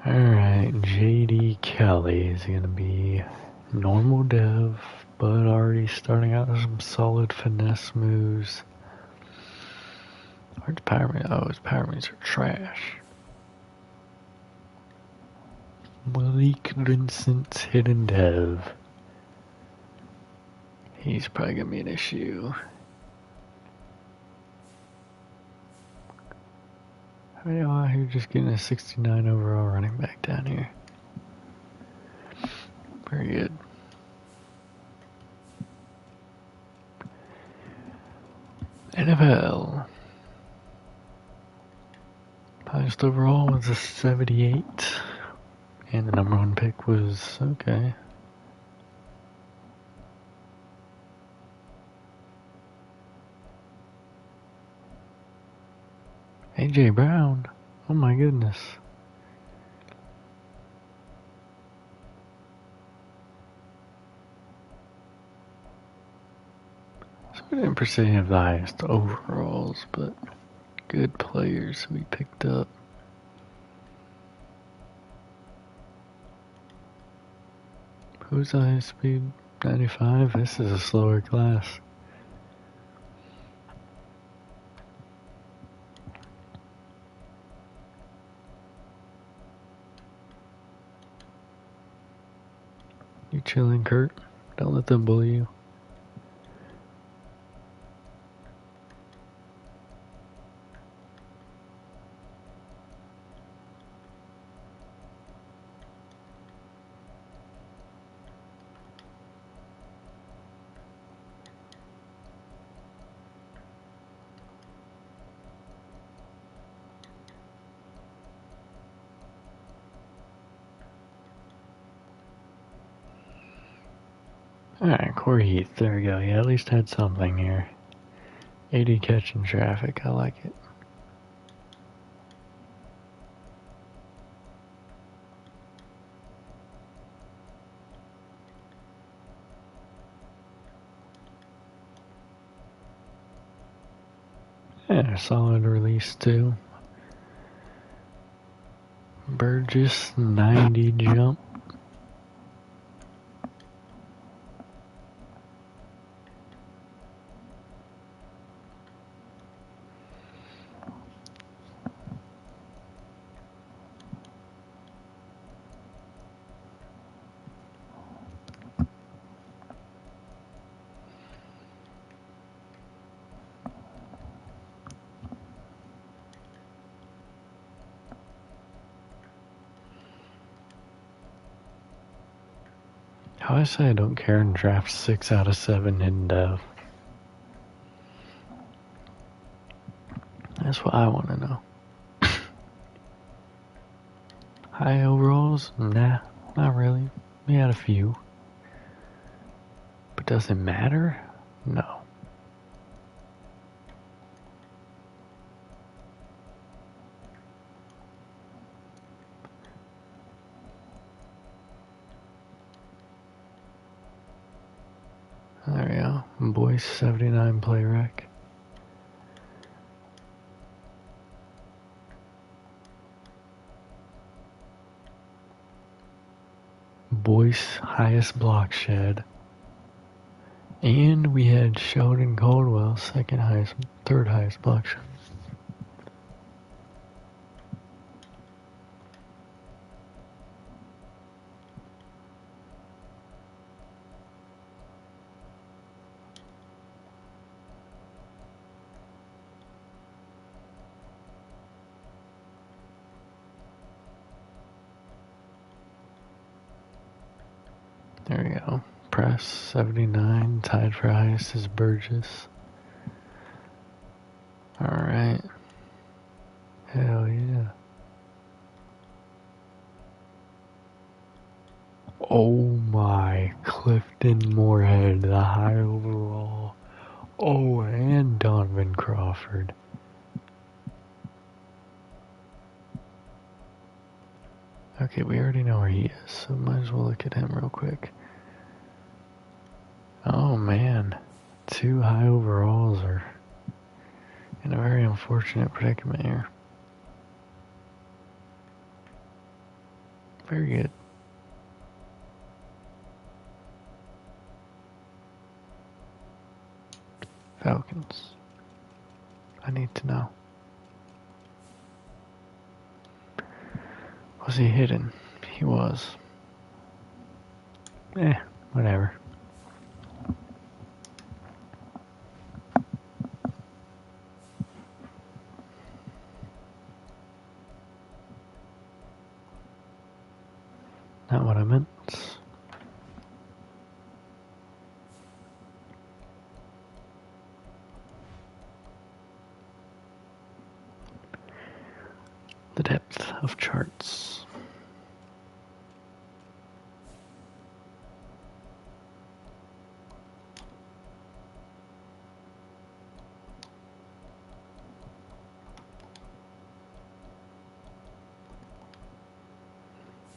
Alright, JD Kelly is gonna be normal dev, but already starting out with some solid finesse moves. Where's power moves? Oh, his power moves are trash. Malik Vincent's hidden dev. He's probably gonna be an issue. How many out here just getting a 69 overall running back down here? Very good. NFL. Highest overall was a 78. And the number one pick was okay. AJ Brown. Oh my goodness. So we didn't per se have the highest overalls, but good players we picked up. Who's the highest speed? 95? This is a slower class. You chilling, Kurt? Don't let them bully you. Alright, Corey Heath, there we go. Yeah, at least had something here. 80 catching traffic, I like it. Yeah, solid release too. Burgess, 90 jump. How I say I don't care and draft 6 out of 7 in dev. That's what I want to know. High overalls? Nah, not really. We had a few. But does it matter? No. There we go. Boyce 79 play rec. Boyce highest block shed. And we had Sheldon Caldwell third highest block shed. There we go. Press 79, tied for highest is Burgess. Alright. Hell yeah. Oh my, Clifton Moorhead, the high overall. Oh, and Donovan Crawford. Okay, we already know where he is, so might as well look at him real quick. Oh man, 2 high overalls are in a unfortunate predicament here. Very good. Falcons. I need to know. Was he hidden? He was. Whatever. Not what I meant. The depth of charts.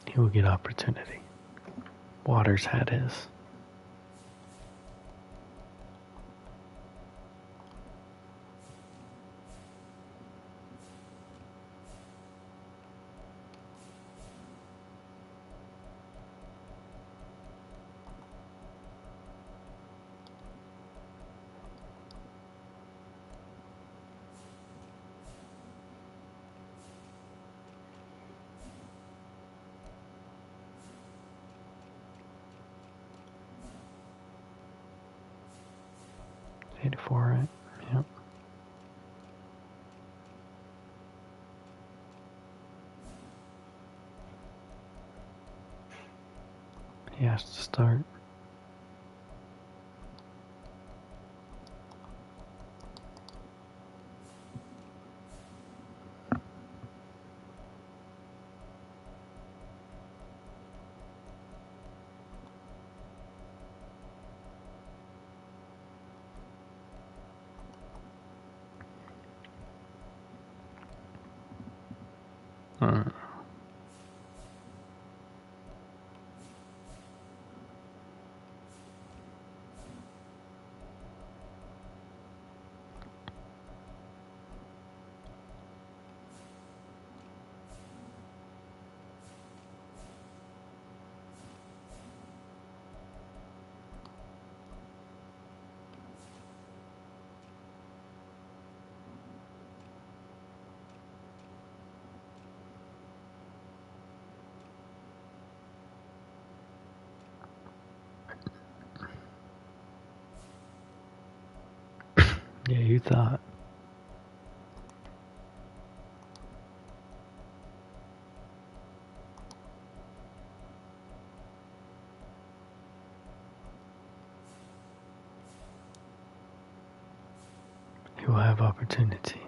He will get opportunity. Waters had his. Right? Yep. He has to start. Yeah, you thought. He will have opportunity.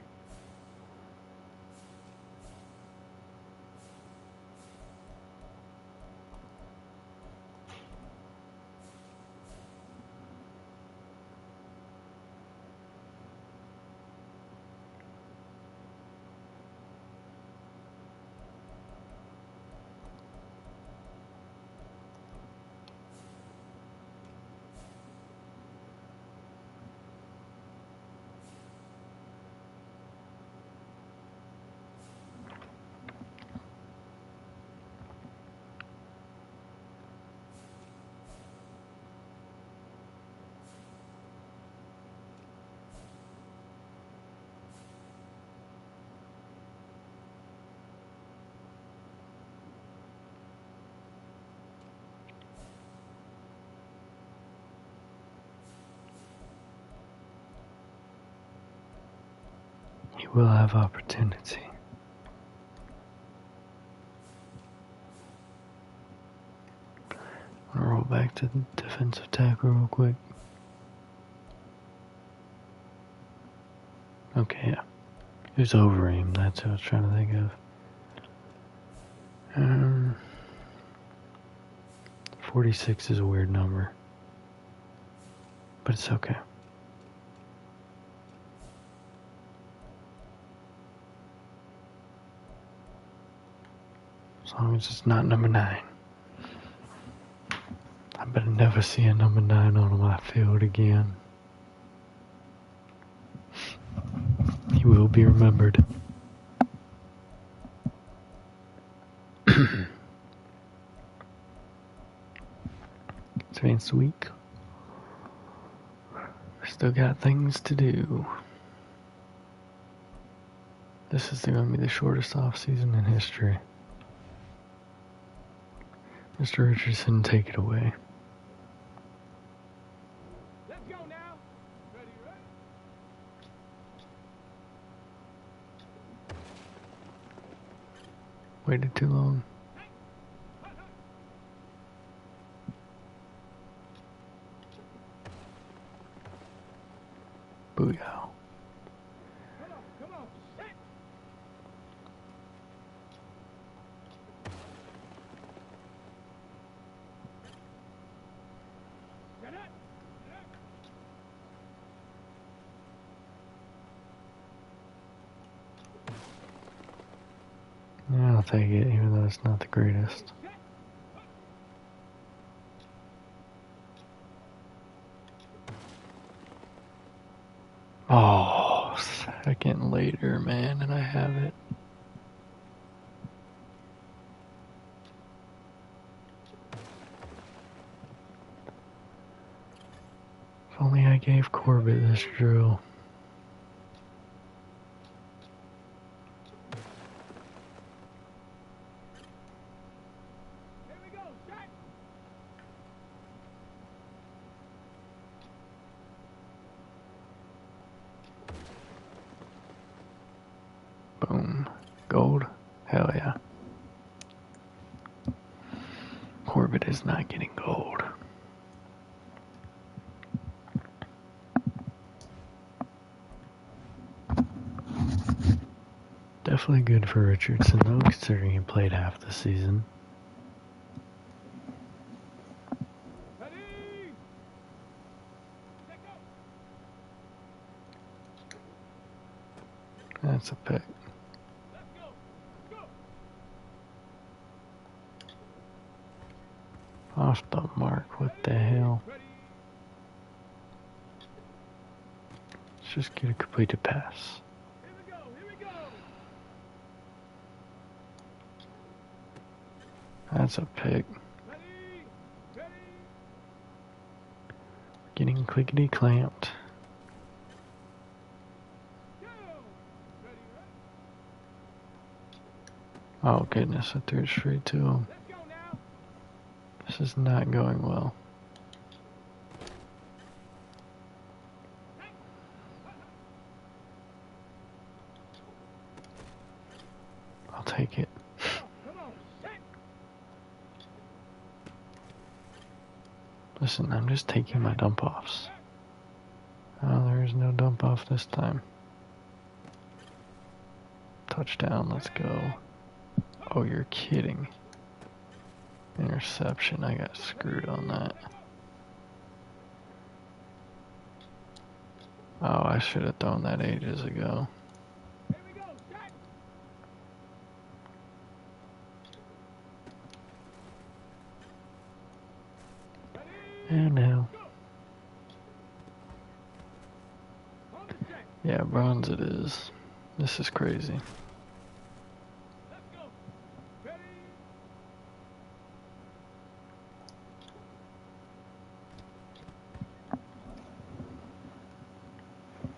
He will have opportunity. I'm gonna roll back to the defensive tackle real quick. Okay, yeah. It was over aim, that's what I was trying to think of. 46 is a weird number. But it's okay. As long as it's not number 9. I better never see a number 9 on my field again. He will be remembered. Advanced week. Still got things to do. This is going to be the shortest off-season in history. Mr. Richardson, take it away. Let's go now. Ready, ready. Waited too long. Booyah. Come on, set. Get up. Yeah, I'll take it, even though it's not the greatest. Oh, second later, man, and I have it. If only I gave Corbett this drill. Here we go, set. Boom. Gold. Hell yeah. Corbett is not getting gold. Definitely good for Richardson, though, considering he played half the season. Ready. Let go. That's a pick. Let's go. Let's go. Off the mark. What the hell? Ready. Let's just get a completed pass. Here we go. Here we go. That's a pick. Ready. Ready. Getting clickety clamped. Go. Ready, ready. Oh goodness, I threw it straight to him. Let's go now. This is not going well. I'll take it. Come on, set. Listen, I'm just taking my dump offs. Oh, there is no dump off this time. Touchdown, let's go. Oh, you're kidding. Interception, I got screwed on that. Oh, I should have thrown that ages ago. Here we go, set. Ready. And now. On the set. Yeah, bronze it is. This is crazy. Let's go. Ready.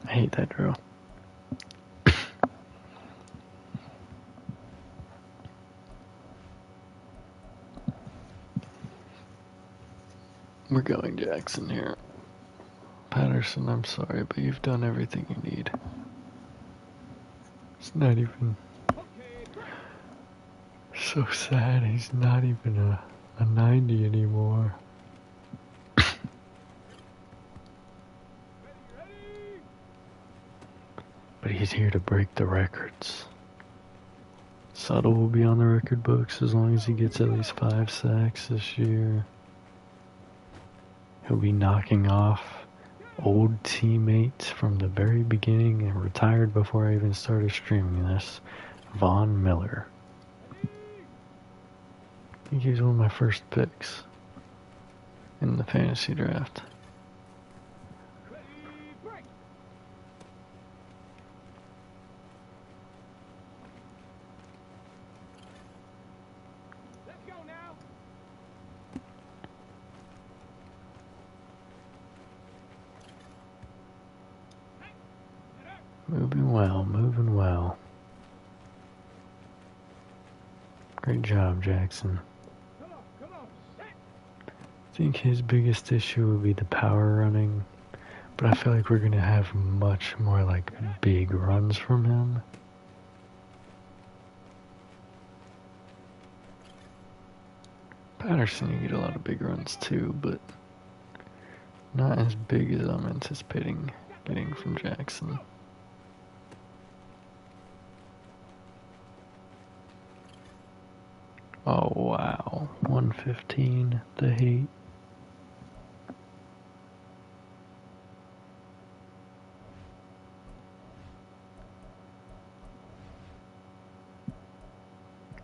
I hate that drill. We're going Jackson here. Patterson, I'm sorry, but you've done everything you need. It's not even Okay, break. so sad. He's not even a 90 anymore. Ready, ready. But he's here to break the records. Suttle will be on the record books as long as he gets at least 5 sacks this year. He'll be knocking off old teammates from the very beginning and retired before I even started streaming this. Von Miller. I think he was one of my first picks in the fantasy draft. Ready, break. Moving well, moving well. Great job, Jackson. Come on, set. I think his biggest issue would be the power running, but I feel like we're gonna have much more like big runs from him. Patterson, you get a lot of big runs too, but not as big as I'm anticipating getting from Jackson. Oh wow, 115, the heat.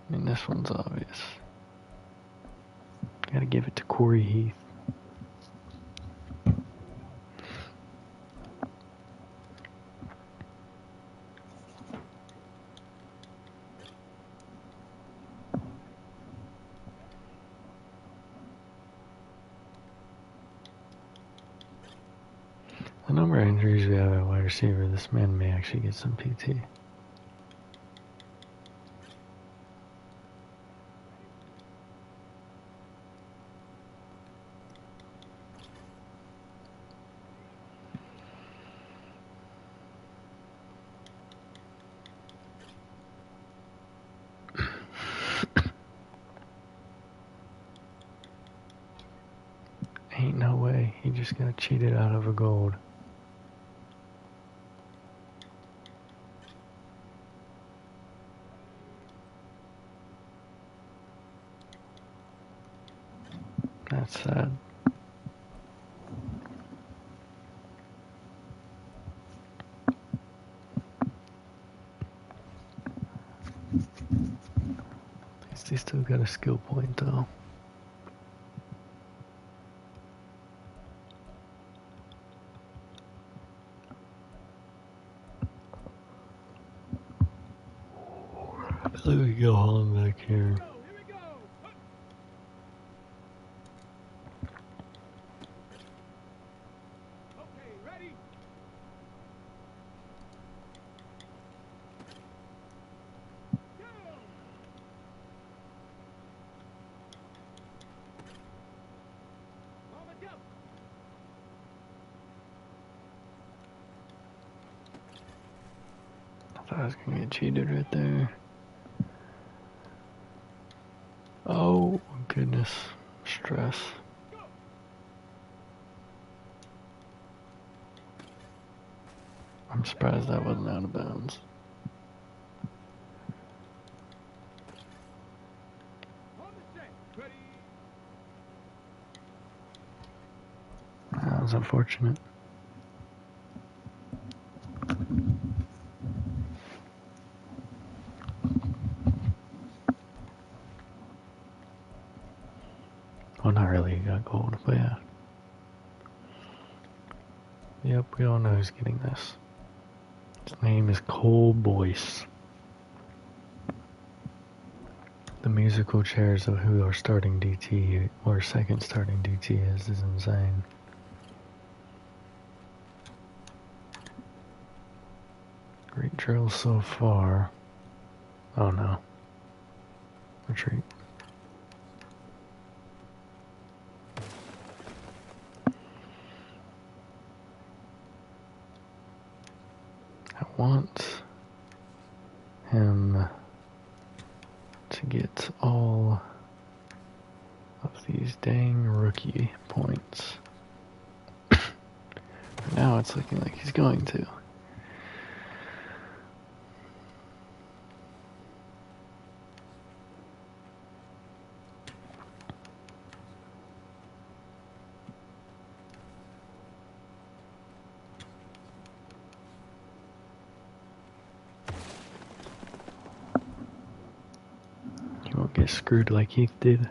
I mean, this one's obvious. Gotta give it to Corey Heath. The number of injuries we have at wide receiver, this man may actually get some PT. Ain't no way, he just got cheated out of a gold. That's sad. At least he still got a skill point though. There we go, Holland back here. Here we go. Okay, ready? Go. Mama, go. I thought I was gonna get cheated right there. Oh, goodness. Stress. I'm surprised that wasn't out of bounds. On the set. Ready? That was unfortunate. Well, not really, he got gold, but yeah. Yep, we all know who's getting this. His name is Cole Boyce. The musical chairs of who our starting DT or second starting DT is insane. Great drill so far. Oh no. Retreat. I want him to get all of these dang rookie points. Now it's looking like he's going to. He won't get screwed like Heath did.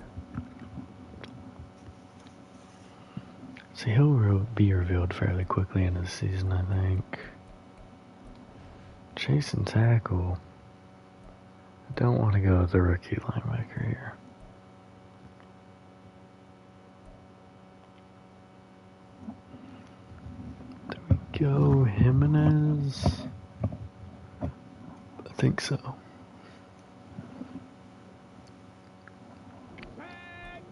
So he'll be revealed fairly quickly in the season, I think. Chase and tackle. I don't want to go with the rookie linebacker here. Do we go Jimenez? think so. Bang!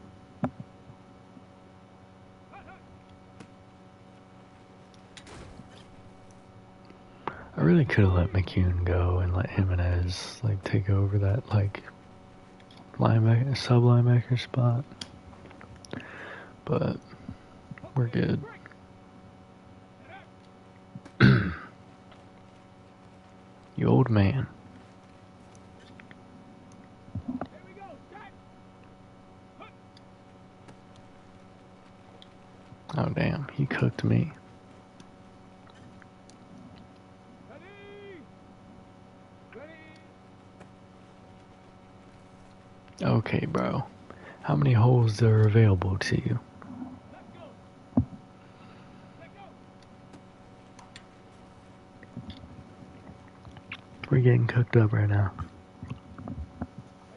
I really could have let McCune go and let Jimenez like take over that like linebacker, sub linebacker spot, but we're good. You old man. Here we go, set! Oh damn, he cooked me. Ready! Ready! Okay, bro. How many holes are available to you? Let's go! Let go! We're getting cooked up right now.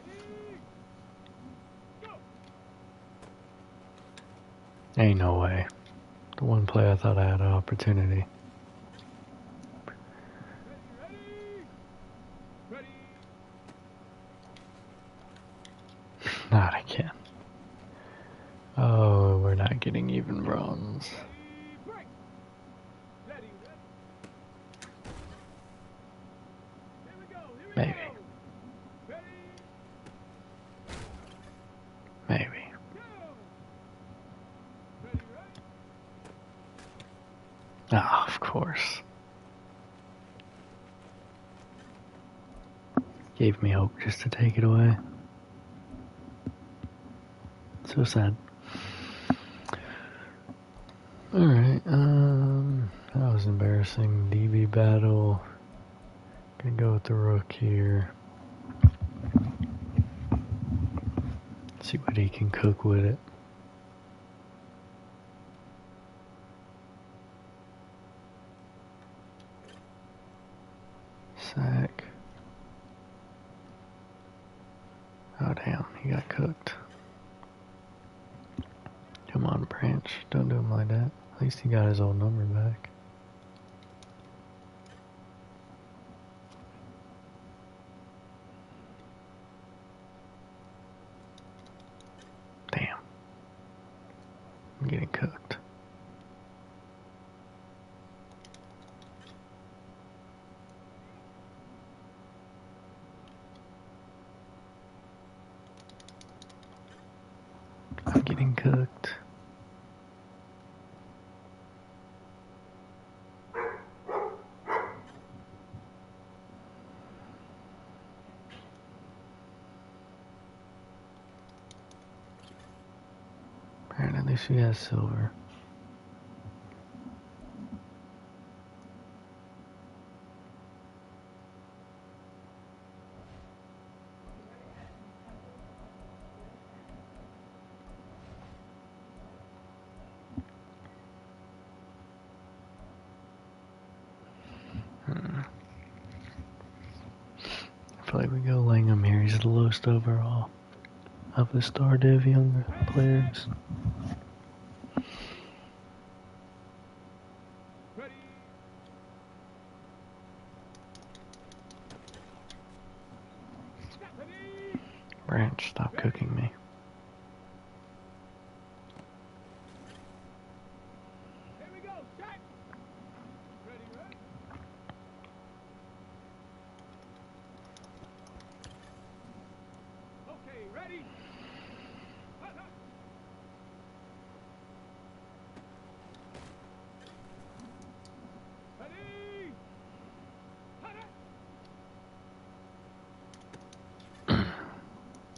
Ready! Go! Ain't no way. The one play I thought I had an opportunity. Ready! Ready! Not again. Oh, we're not getting even bronze. Ready! Break! Ready! Ready! Here we go! Here we Maybe. go! Ready! Maybe. Go! Ready! Ready! Ah, of course. Gave me hope just to take it away. So sad. Alright, that was embarrassing. DB battle. Gonna go with the rook here. See what he can cook with it. Sack. Oh damn, he got cooked. Come on, Branch. Don't do him like that. At least he got his old number back. Damn. I'm getting cooked. I'm getting cooked. Alright, at least we got silver. I feel like we go Langham here. He's the lowest overall of the Star Div younger players. Ready! Ready! Branch, stop cooking me. Here we go! Set! Ready, ready! Okay, ready? Hut, hut. Ready! Hut, hut.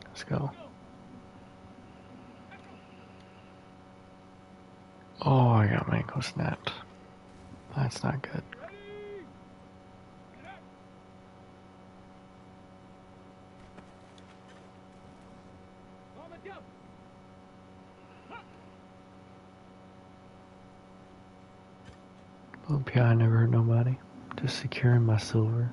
Let's go. Go! Oh, I got my ankle snapped. That's not good. Ready? Get up! On the jump! Hope I never hurt nobody. Just securing my silver.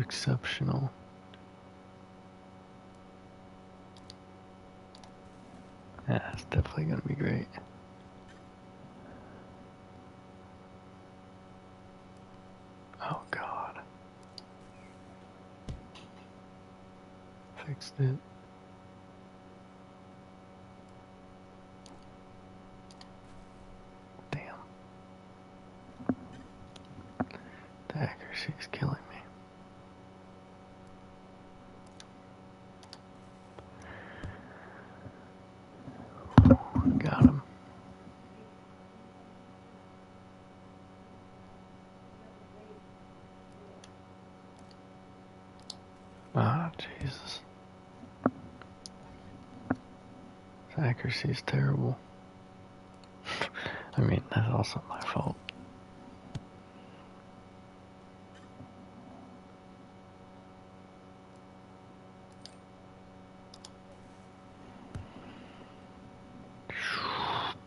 exceptional. Yeah, it's definitely gonna be great. Oh God. Fixed it. Damn. The accuracy is killing me. Got him. Ah, Jesus. His accuracy is terrible. I mean, that's also my fault.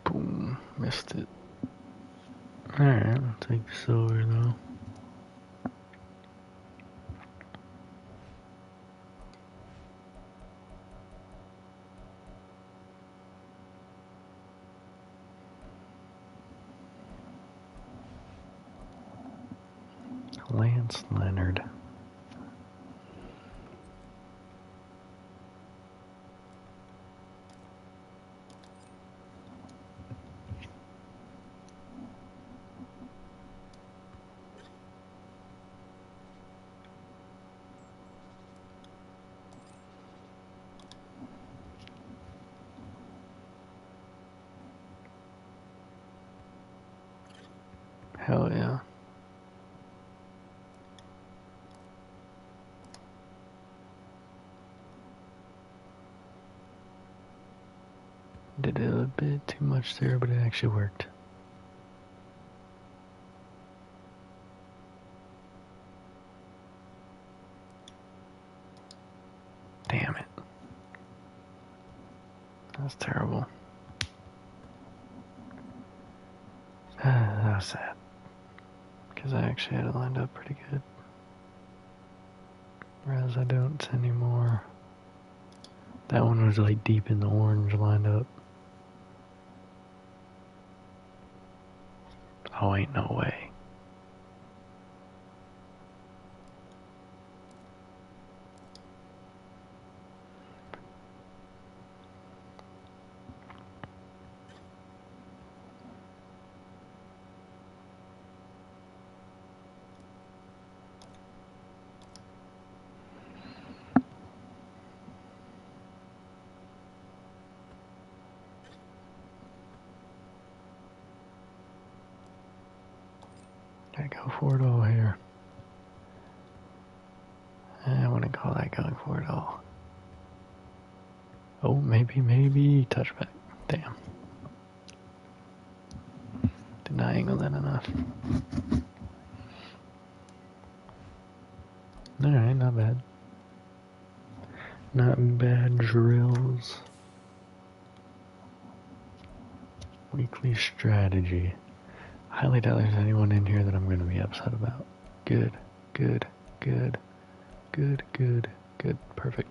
Boom. Missed it. Alright, I'll take the silver though. Lance Leonard. Hell yeah. Did it a bit too much there, but it actually worked. Damn it. That's terrible. That was sad. Because I actually had it lined up pretty good. Whereas I don't anymore. That one was like deep in the orange lined up. Oh, ain't no way. Gotta go for it all here. I wouldn't call that going for it all. Oh, maybe. Touchback. Damn. Did not angle that enough. Alright, not bad. Not bad drills. Weekly strategy. Highly doubt there's anyone in here that I'm going to be upset about. Good. Perfect.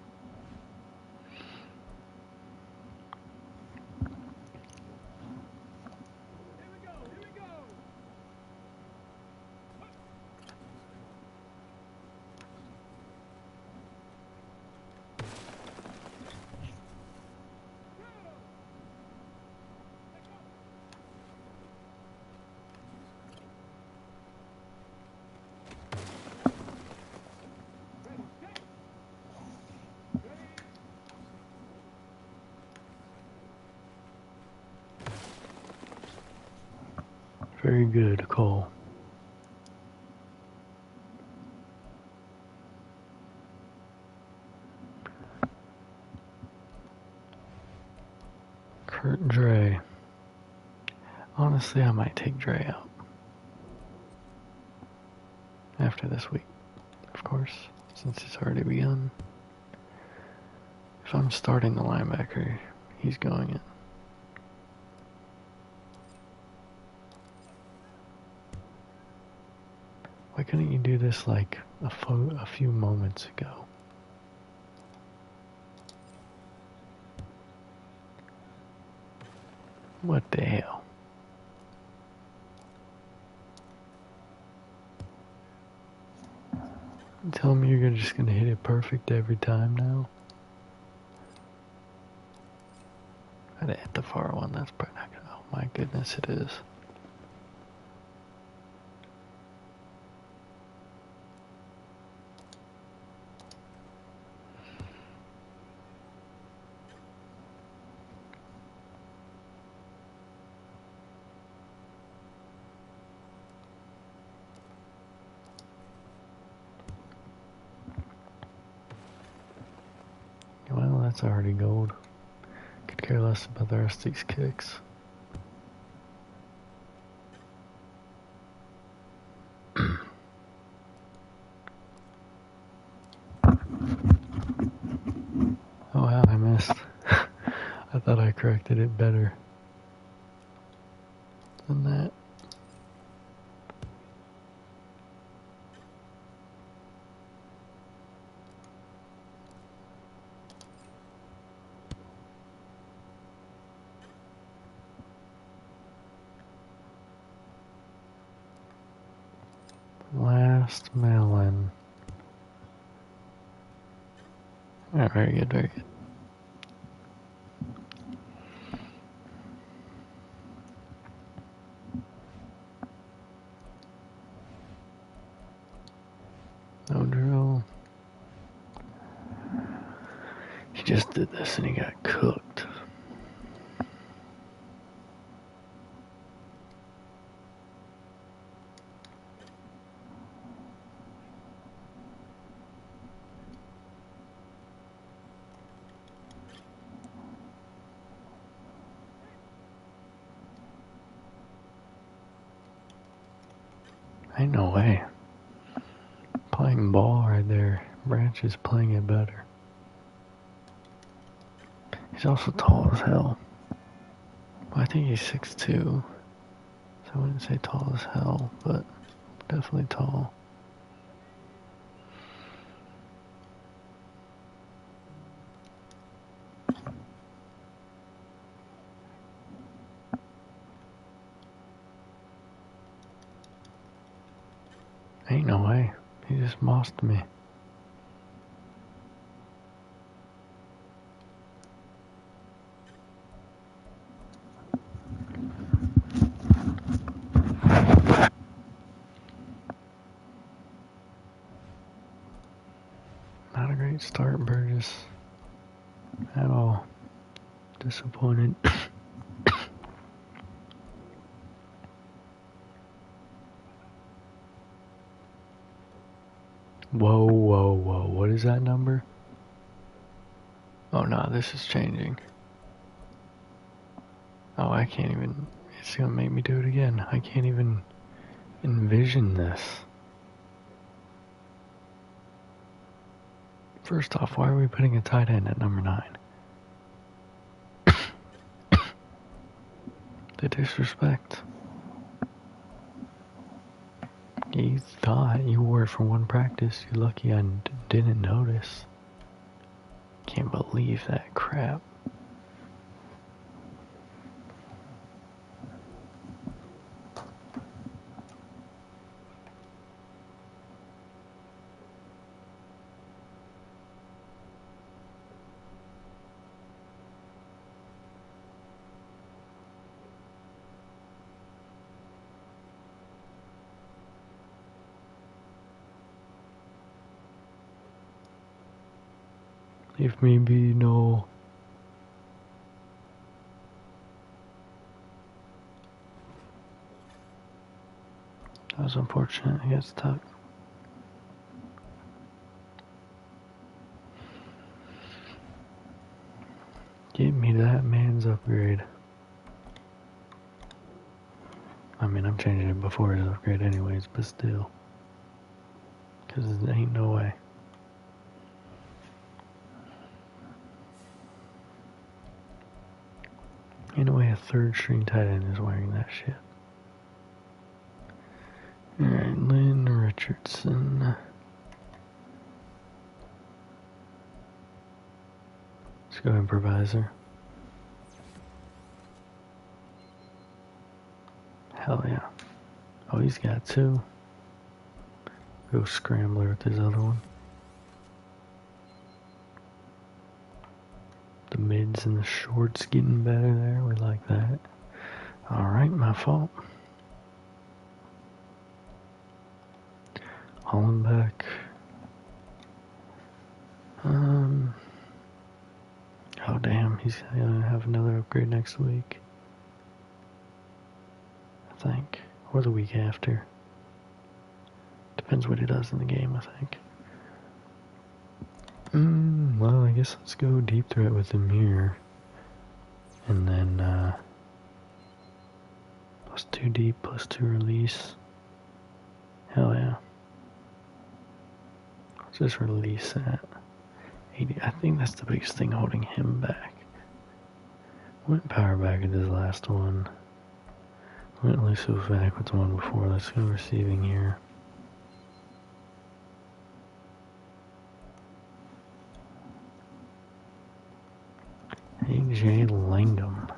Here we go. Very good, Cole. Kurt Dre. Honestly, I might take Dre out. After this week, of course, since it's already begun. If I'm starting the linebacker, he's going in. Why couldn't you do this like a few moments ago? What the hell? Tell me you're just gonna hit it perfect every time now? I'd hit the far one, that's probably not gonna. Oh my goodness, it is. Well, that's already gold. Could care less about the rest of these kicks. Oh wow, I missed. I thought I corrected it better than that. Last melon. Oh, very good, very good. No drill. He just did this and he got cooked. Ain't no way. Playing ball right there. Branch is playing it better. He's also tall as hell. Well, I think he's 6'2", so I wouldn't say tall as hell, but definitely tall. Ain't no way. He just mossed me. Not a great start, Burgess. At all. Disappointed. Whoa, whoa, whoa. What is that number? Oh no, this is changing. Oh, I can't even. It's gonna make me do it again. I can't even envision this. First off, why are we putting a tight end at number 9? The disrespect. You thought you wore it for one practice. You're lucky I didn't notice. Can't believe that crap. Leave me be, no. That was unfortunate. He got stuck. Get me that man's upgrade. I mean, I'm changing it before his upgrade anyways, but still. Because there ain't no way. Ain't no way a third string tight end is wearing that shit. Alright, Lynn Richard. Richardson. Let's go improviser. Hell yeah. Oh, he's got two. Go scrambler with his other one. The mids and the shorts getting better there. We like that. Alright, my fault. Hollenbeck. Oh damn, he's gonna have another upgrade next week. I think. Or the week after. Depends what he does in the game, I think. Well, I guess let's go deep threat with him here. And then, plus 2 deep, plus 2 release. Hell yeah. Let's just release that. 80. I think that's the biggest thing holding him back. Went power back at this last one. Went Lucio back with the one before. Let's go receiving here. AJ Langham.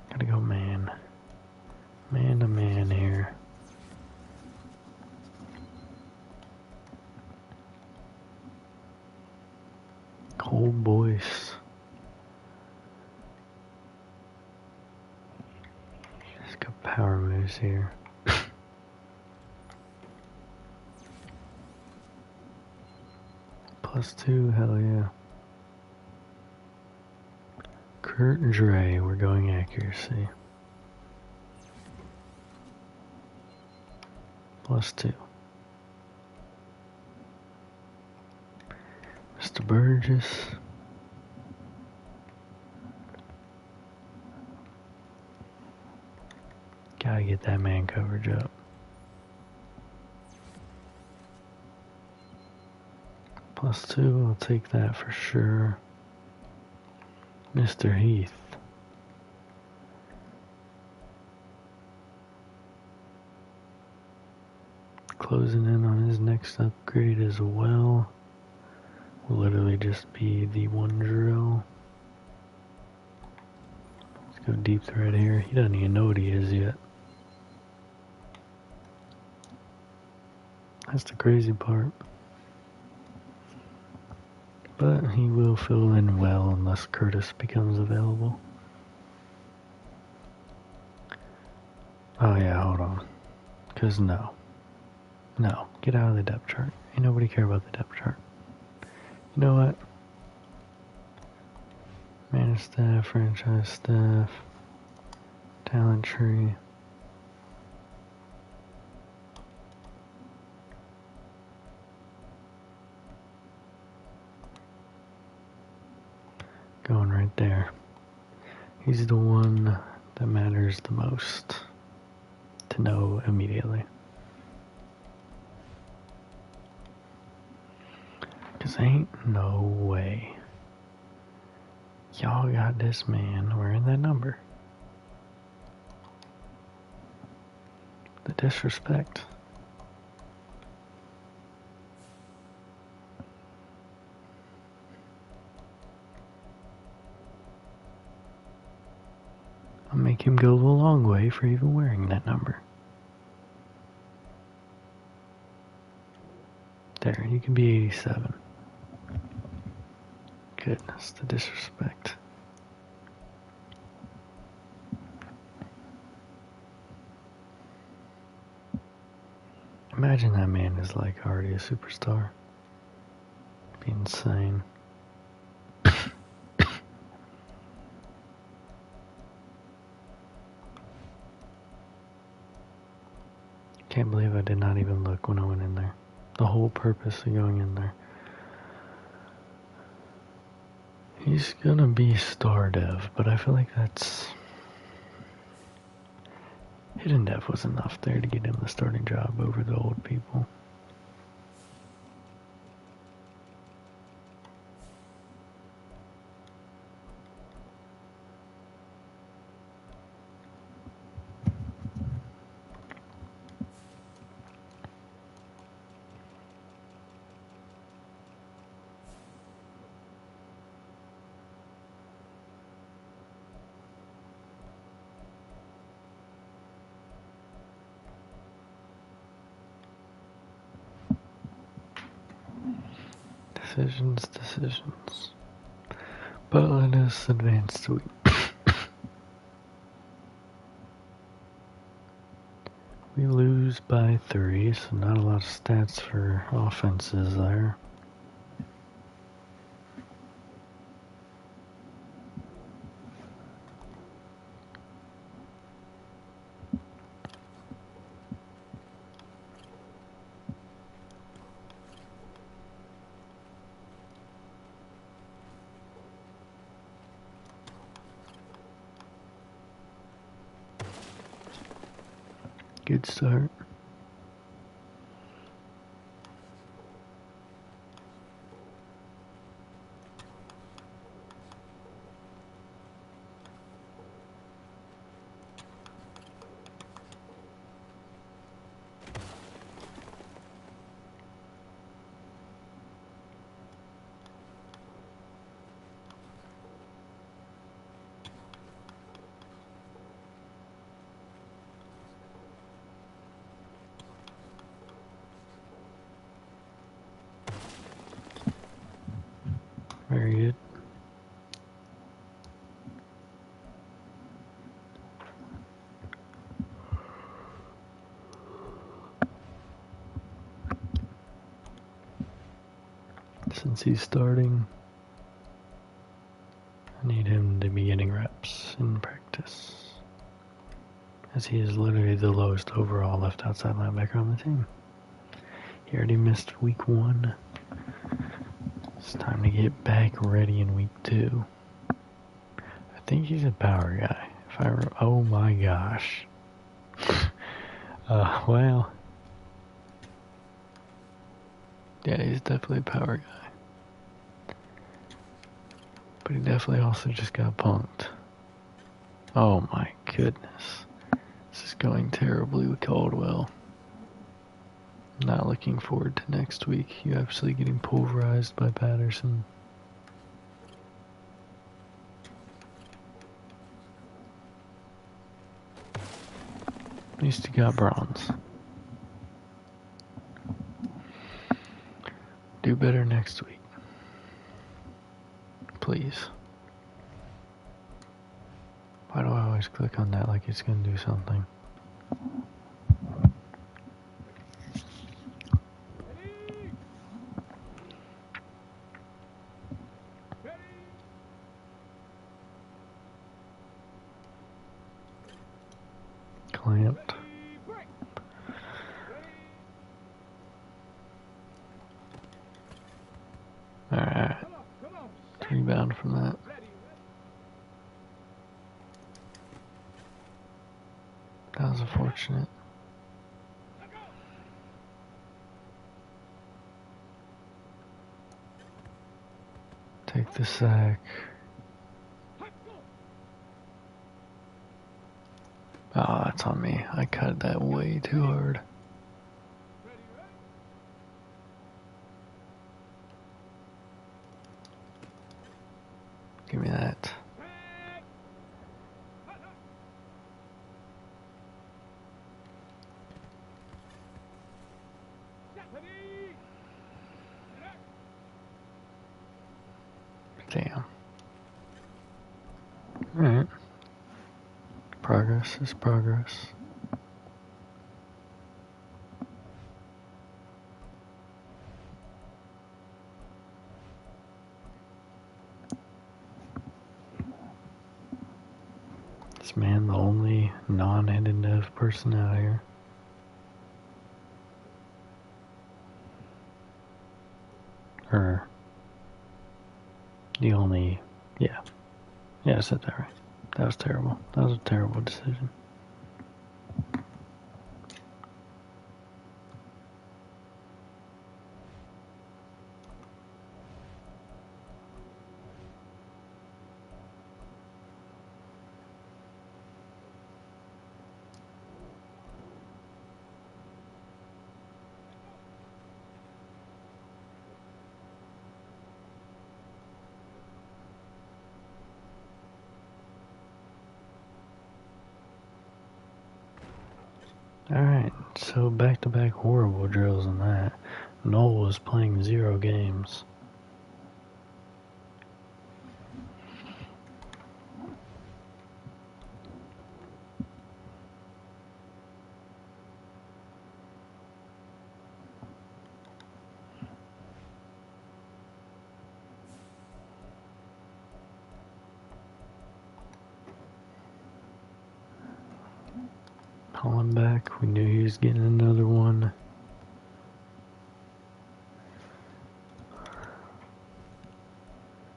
Gotta go man. Man to man here. Cole Boyce. Just got power moves here. Plus 2, hell yeah. Kurt Dre, we're going accuracy. Plus 2. Mr. Burgess. Gotta get that man coverage up. Plus 2, I'll take that for sure. Mr. Heath. Closing in on his next upgrade as well. Will literally just be the one drill. Let's go deep thread here. He doesn't even know what he is yet. That's the crazy part. But he will fill in well unless Curtis becomes available. Oh yeah, hold on. Cause no. No, get out of the depth chart. Ain't nobody care about the depth chart. You know what? Manage staff, franchise staff, talent tree. Going right there. He's the one that matters the most to know immediately. Cause ain't no way y'all got this man wearing that number. The disrespect. I'll make him go the long way for even wearing that number. There, you can be 87. Goodness, the disrespect. Imagine that man is like already a superstar. It'd be insane. Can't believe I did not even look when I went in there. The whole purpose of going in there. He's gonna be star dev, but I feel like that's... Hidden dev was enough there to get him the starting job over the old people. Decisions. But let us advance to week. We lose by 3, so not a lot of stats for offenses there. Good start. Very good. Since he's starting, I need him to be getting reps in practice, as he is literally the lowest overall left outside linebacker on the team. He already missed week 1. It's time to get back ready in week 2. I think he's a power guy. Oh my gosh. Well. Yeah, he's definitely a power guy. But he definitely also just got punked. Oh my goodness. This is going terribly with Caldwell. Not looking forward to next week. You actually getting pulverized by Patterson. At least he got bronze. Do better next week. Please. Why do I always click on that like it's gonna do something? Clamped. Alright. Rebound from that. That was unfortunate. Take the sack. Oh, that's on me. I cut that way too hard. Give me that. Damn. Alright. Progress is progress. Is man the only non-handed deaf person out here? Or the only... Yeah, I said that right. That was terrible. That was a terrible decision. Alright, so back-to-back horrible drills in that. Noel was playing 0 games. Call him back. We knew he was getting another one.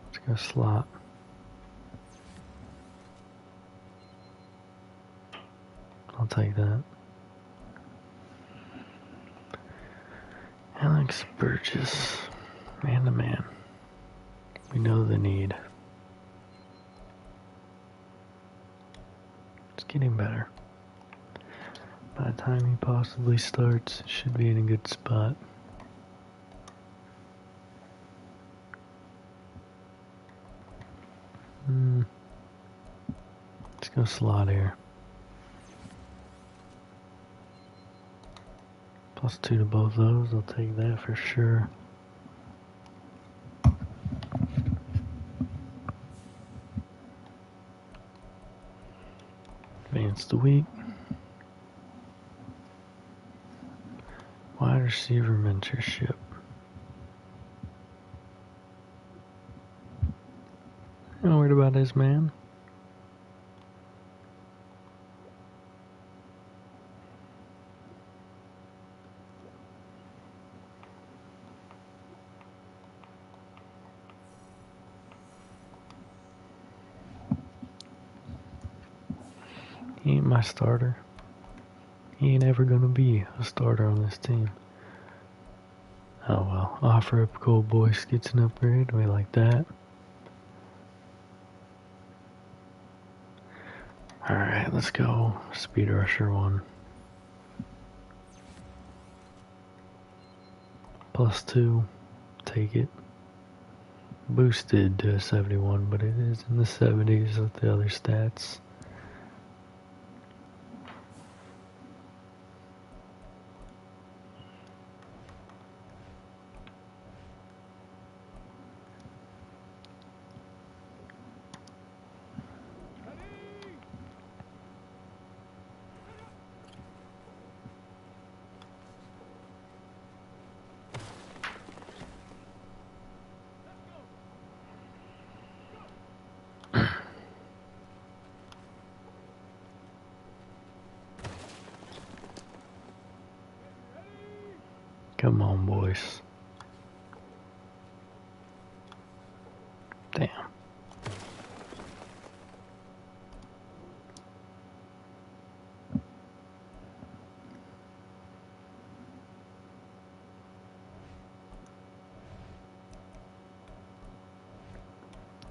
Let's go slot. I'll take that. Alex Burgess, man to man. We know the need. It's getting better. By the time he possibly starts, it should be in a good spot. Let's go slot here. +2 to both those. I'll take that for sure. Advance the week. Wide receiver mentorship. Not worried about his man. He ain't my starter. He ain't ever gonna be a starter on this team. Oh well. Offer up Gold Boyce gets an upgrade. We like that. Alright, let's go. Speed Rusher 1. +2. Take it. Boosted to 71, but it is in the 70s with the other stats. Come on, boys. Damn.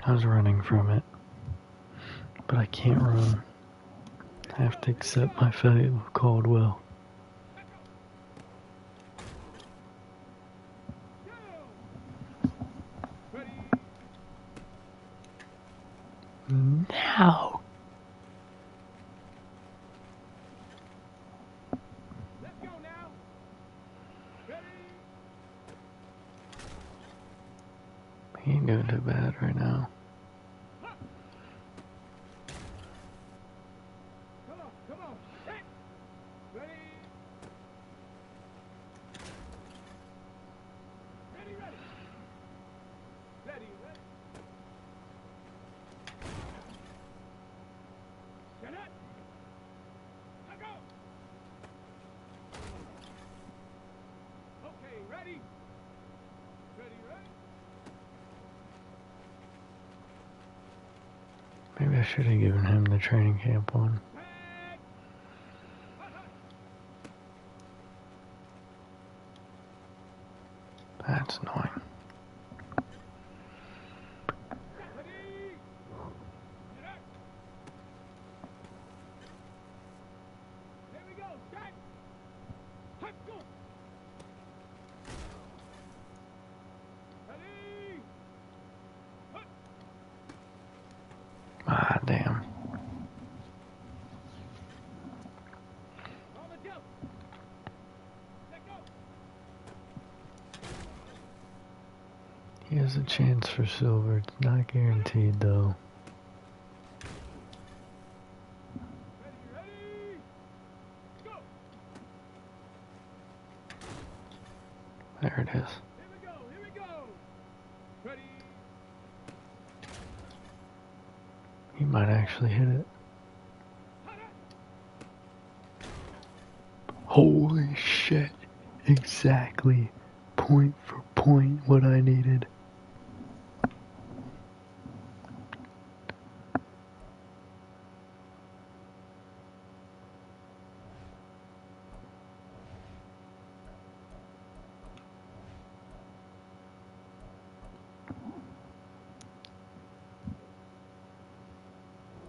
I was running from it, but I can't run. I have to accept my fate with Caldwell. Now. Let's go now. Ready? He ain't doing too bad right now. Come on. Hit. Ready? Ready. Ready. Get it. Let go. Okay, ready? Ready. Maybe I should have given him the training camp one. That's annoying. Here we go. Set. Let's go. Ready. Ah, damn. On the jump. Let go. He has a chance for silver. It's not guaranteed, though. Ready. Go. There it is. Here we go. Ready. He might actually hit it. Holy shit. Exactly. Point for point what I needed.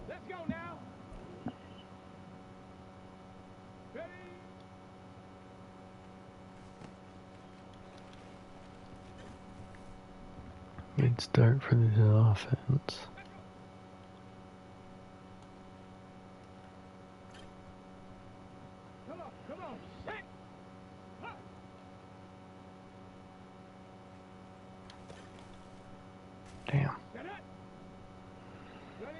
Let's go now. Ready? Good start for this offense. Come on, come on. Set. Huh. Damn. Set up. Ready?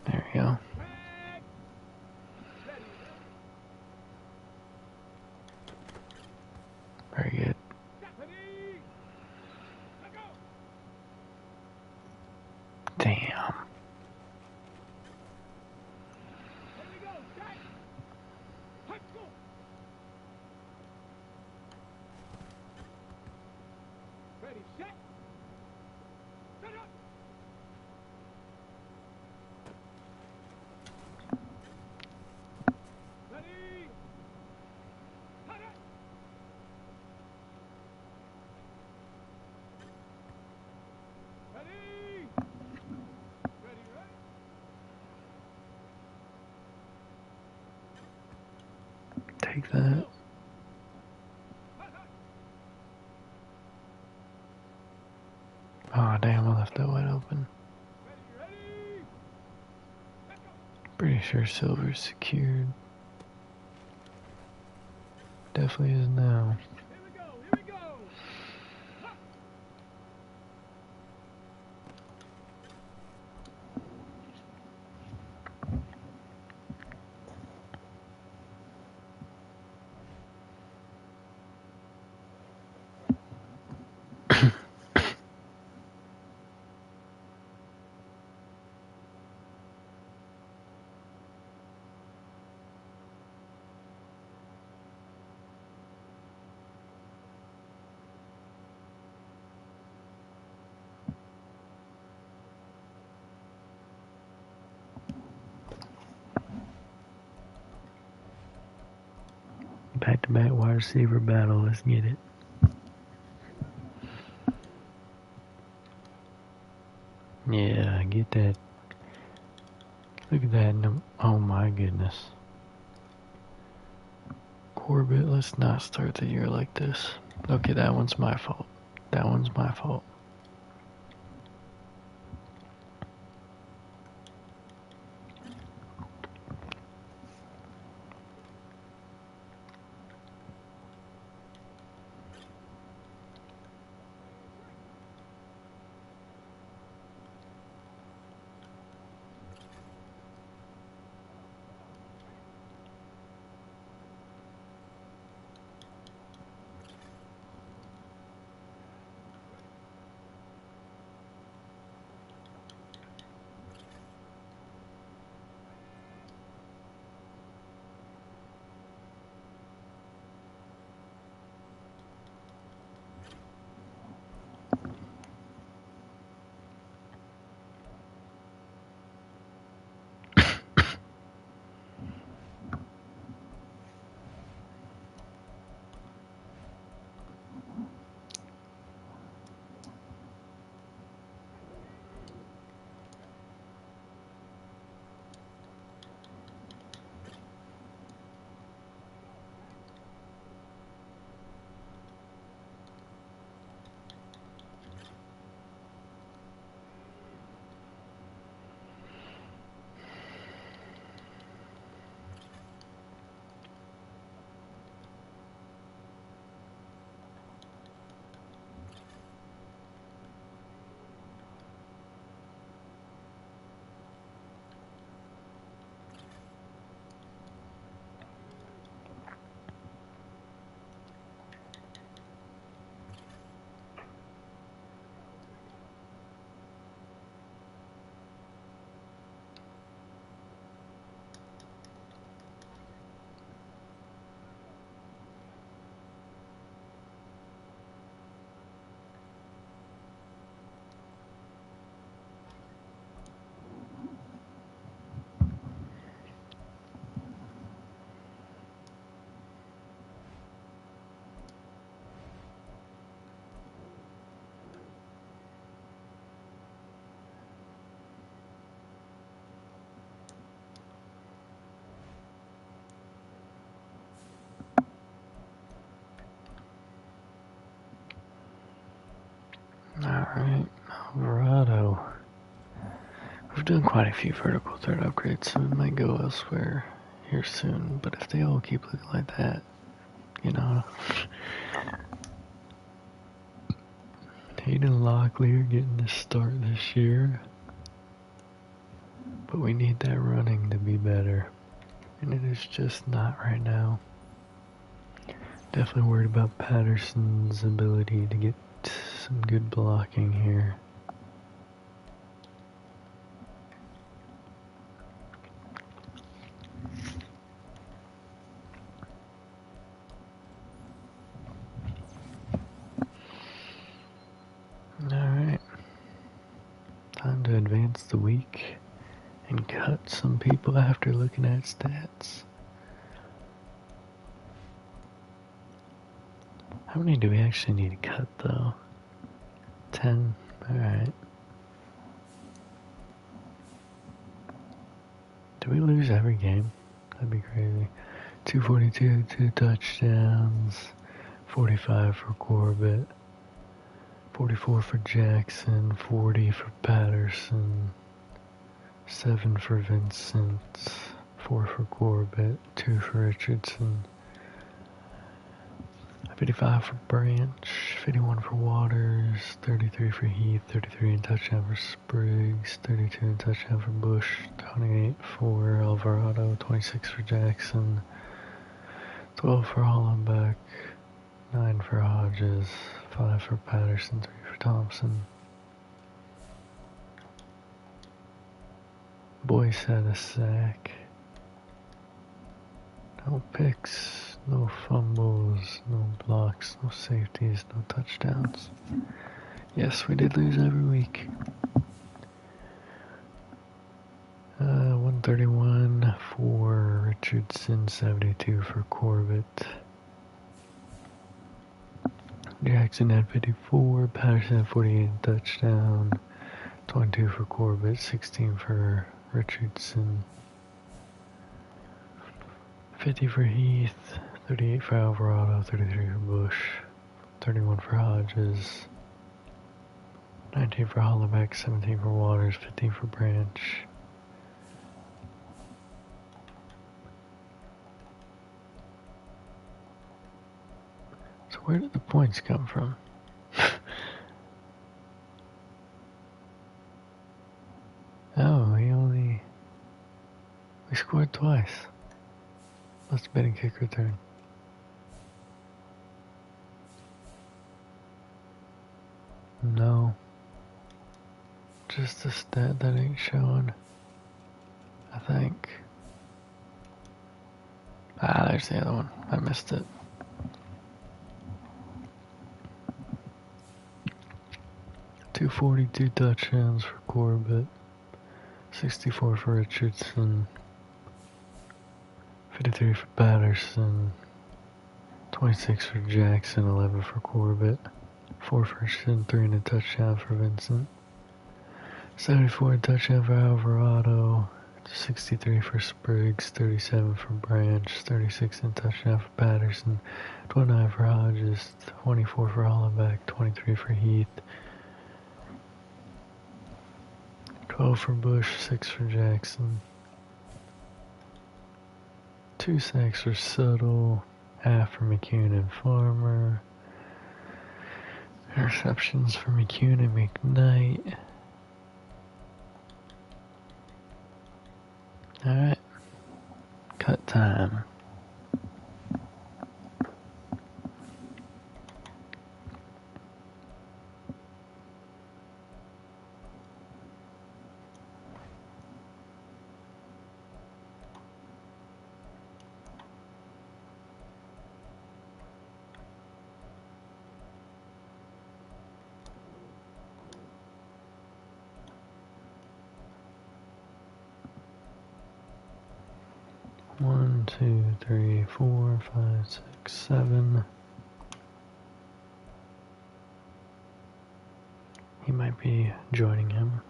There we go. Tag. Ready, ready. Very good. Ready. Let go. Damn. Here we go. Set. Let's go. Ready, set. Set up. Ready. Set up. Ready. Ready, ready. Take that. Go. Hut, hut. Oh, damn, I left that wide open. Ready, ready. Let's go. Pretty sure silver's secured. Definitely is now. Here we go. Here we go. Huh. Back-to-back wide receiver battle. Let's get it. Yeah, get that. Look at that. Oh my goodness. Corbett, let's not start the year like this. Okay, that one's my fault. That one's my fault. Alright, Alvarado. We've done quite a few vertical threat upgrades, so we might go elsewhere here soon, but if they all keep looking like that, you know. Hayden Lockley are getting the start this year, but we need that running to be better, and it is just not right now. Definitely worried about Patterson's ability to get some good blocking here. Alright. Time to advance the week and cut some people after looking at stats. How many do we actually need to cut though? 10? Alright. Do we lose every game? That'd be crazy. 242, 2 touchdowns, 45 for Corbett, 44 for Jackson, 40 for Patterson, 7 for Vincent, 4 for Corbett, 2 for Richardson, 55 for Branch, 51 for Waters, 33 for Heath, 33 in touchdown for Spriggs, 32 in touchdown for Bush, 28 for Alvarado, 26 for Jackson, 12 for Hollenbeck, 9 for Hodges, 5 for Patterson, 3 for Thompson. Boyce had a sack. No picks, no fumbles, no blocks, no safeties, no touchdowns. Yes, we did lose every week. 131 for Richardson, 72 for Corbett. Jackson had 54, Patterson had 48 touchdown, 22 for Corbett, 16 for Richardson. 50 for Heath, 38 for Alvarado, 33 for Bush, 31 for Hodges, 19 for Hollenbeck, 17 for Waters, 15 for Branch. So where did the points come from? Oh, we scored twice. Must have been a kick return. No. Just a stat that ain't showing. I think. Ah, there's the other one. I missed it. .242 touchdowns for Corbett, 64 for Richardson, 53 for Patterson, 26 for Jackson, 11 for Corbett, 4 for Richardson, 3 and a touchdown for Vincent, 74 and touchdown for Alvarado, 63 for Spriggs, 37 for Branch, 36 and touchdown for Patterson, 29 for Hodges, 24 for Hollenbeck, 23 for Heath, 12 for Bush, 6 for Jackson, 2 sacks for Suttle, half for McCune and Farmer, interceptions for McCune and McKnight. Alright, cut time. One, two, three, 4, 5, 6, 7. He might be joining him.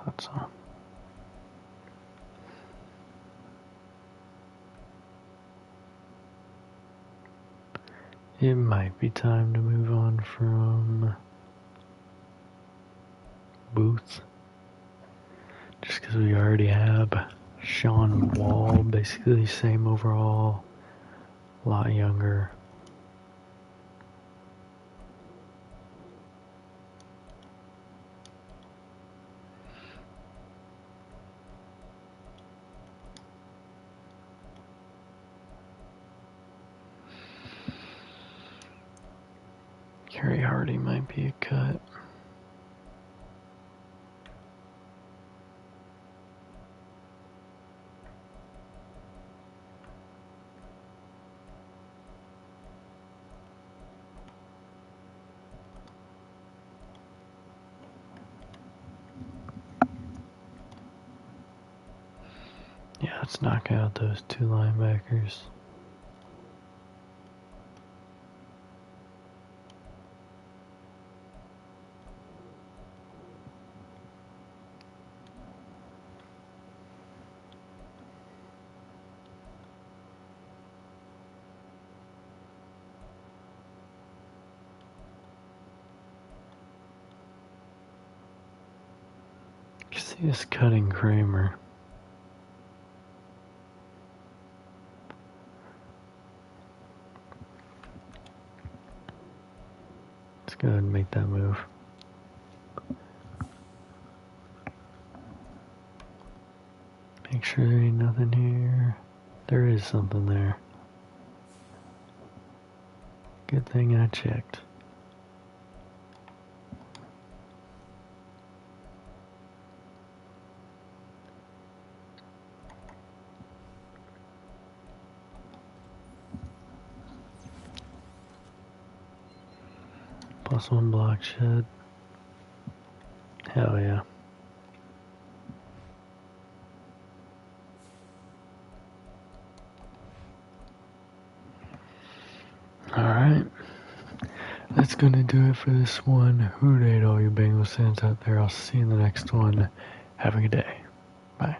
thought so. It might be time to move on from Booth. Just because we already have Sean Wall, basically same overall, a lot younger. Kerry Hardy might be a cut. Yeah, let's knock out those two linebackers. You see us cutting Kramer. Let's go ahead and make that move. Make sure there ain't nothing here. There is something there. Good thing I checked. +1 block shed. Hell yeah. Alright. That's gonna do it for this one. Hoot all you Bengals fans out there. I'll see you in the next one. Have a good day. Bye.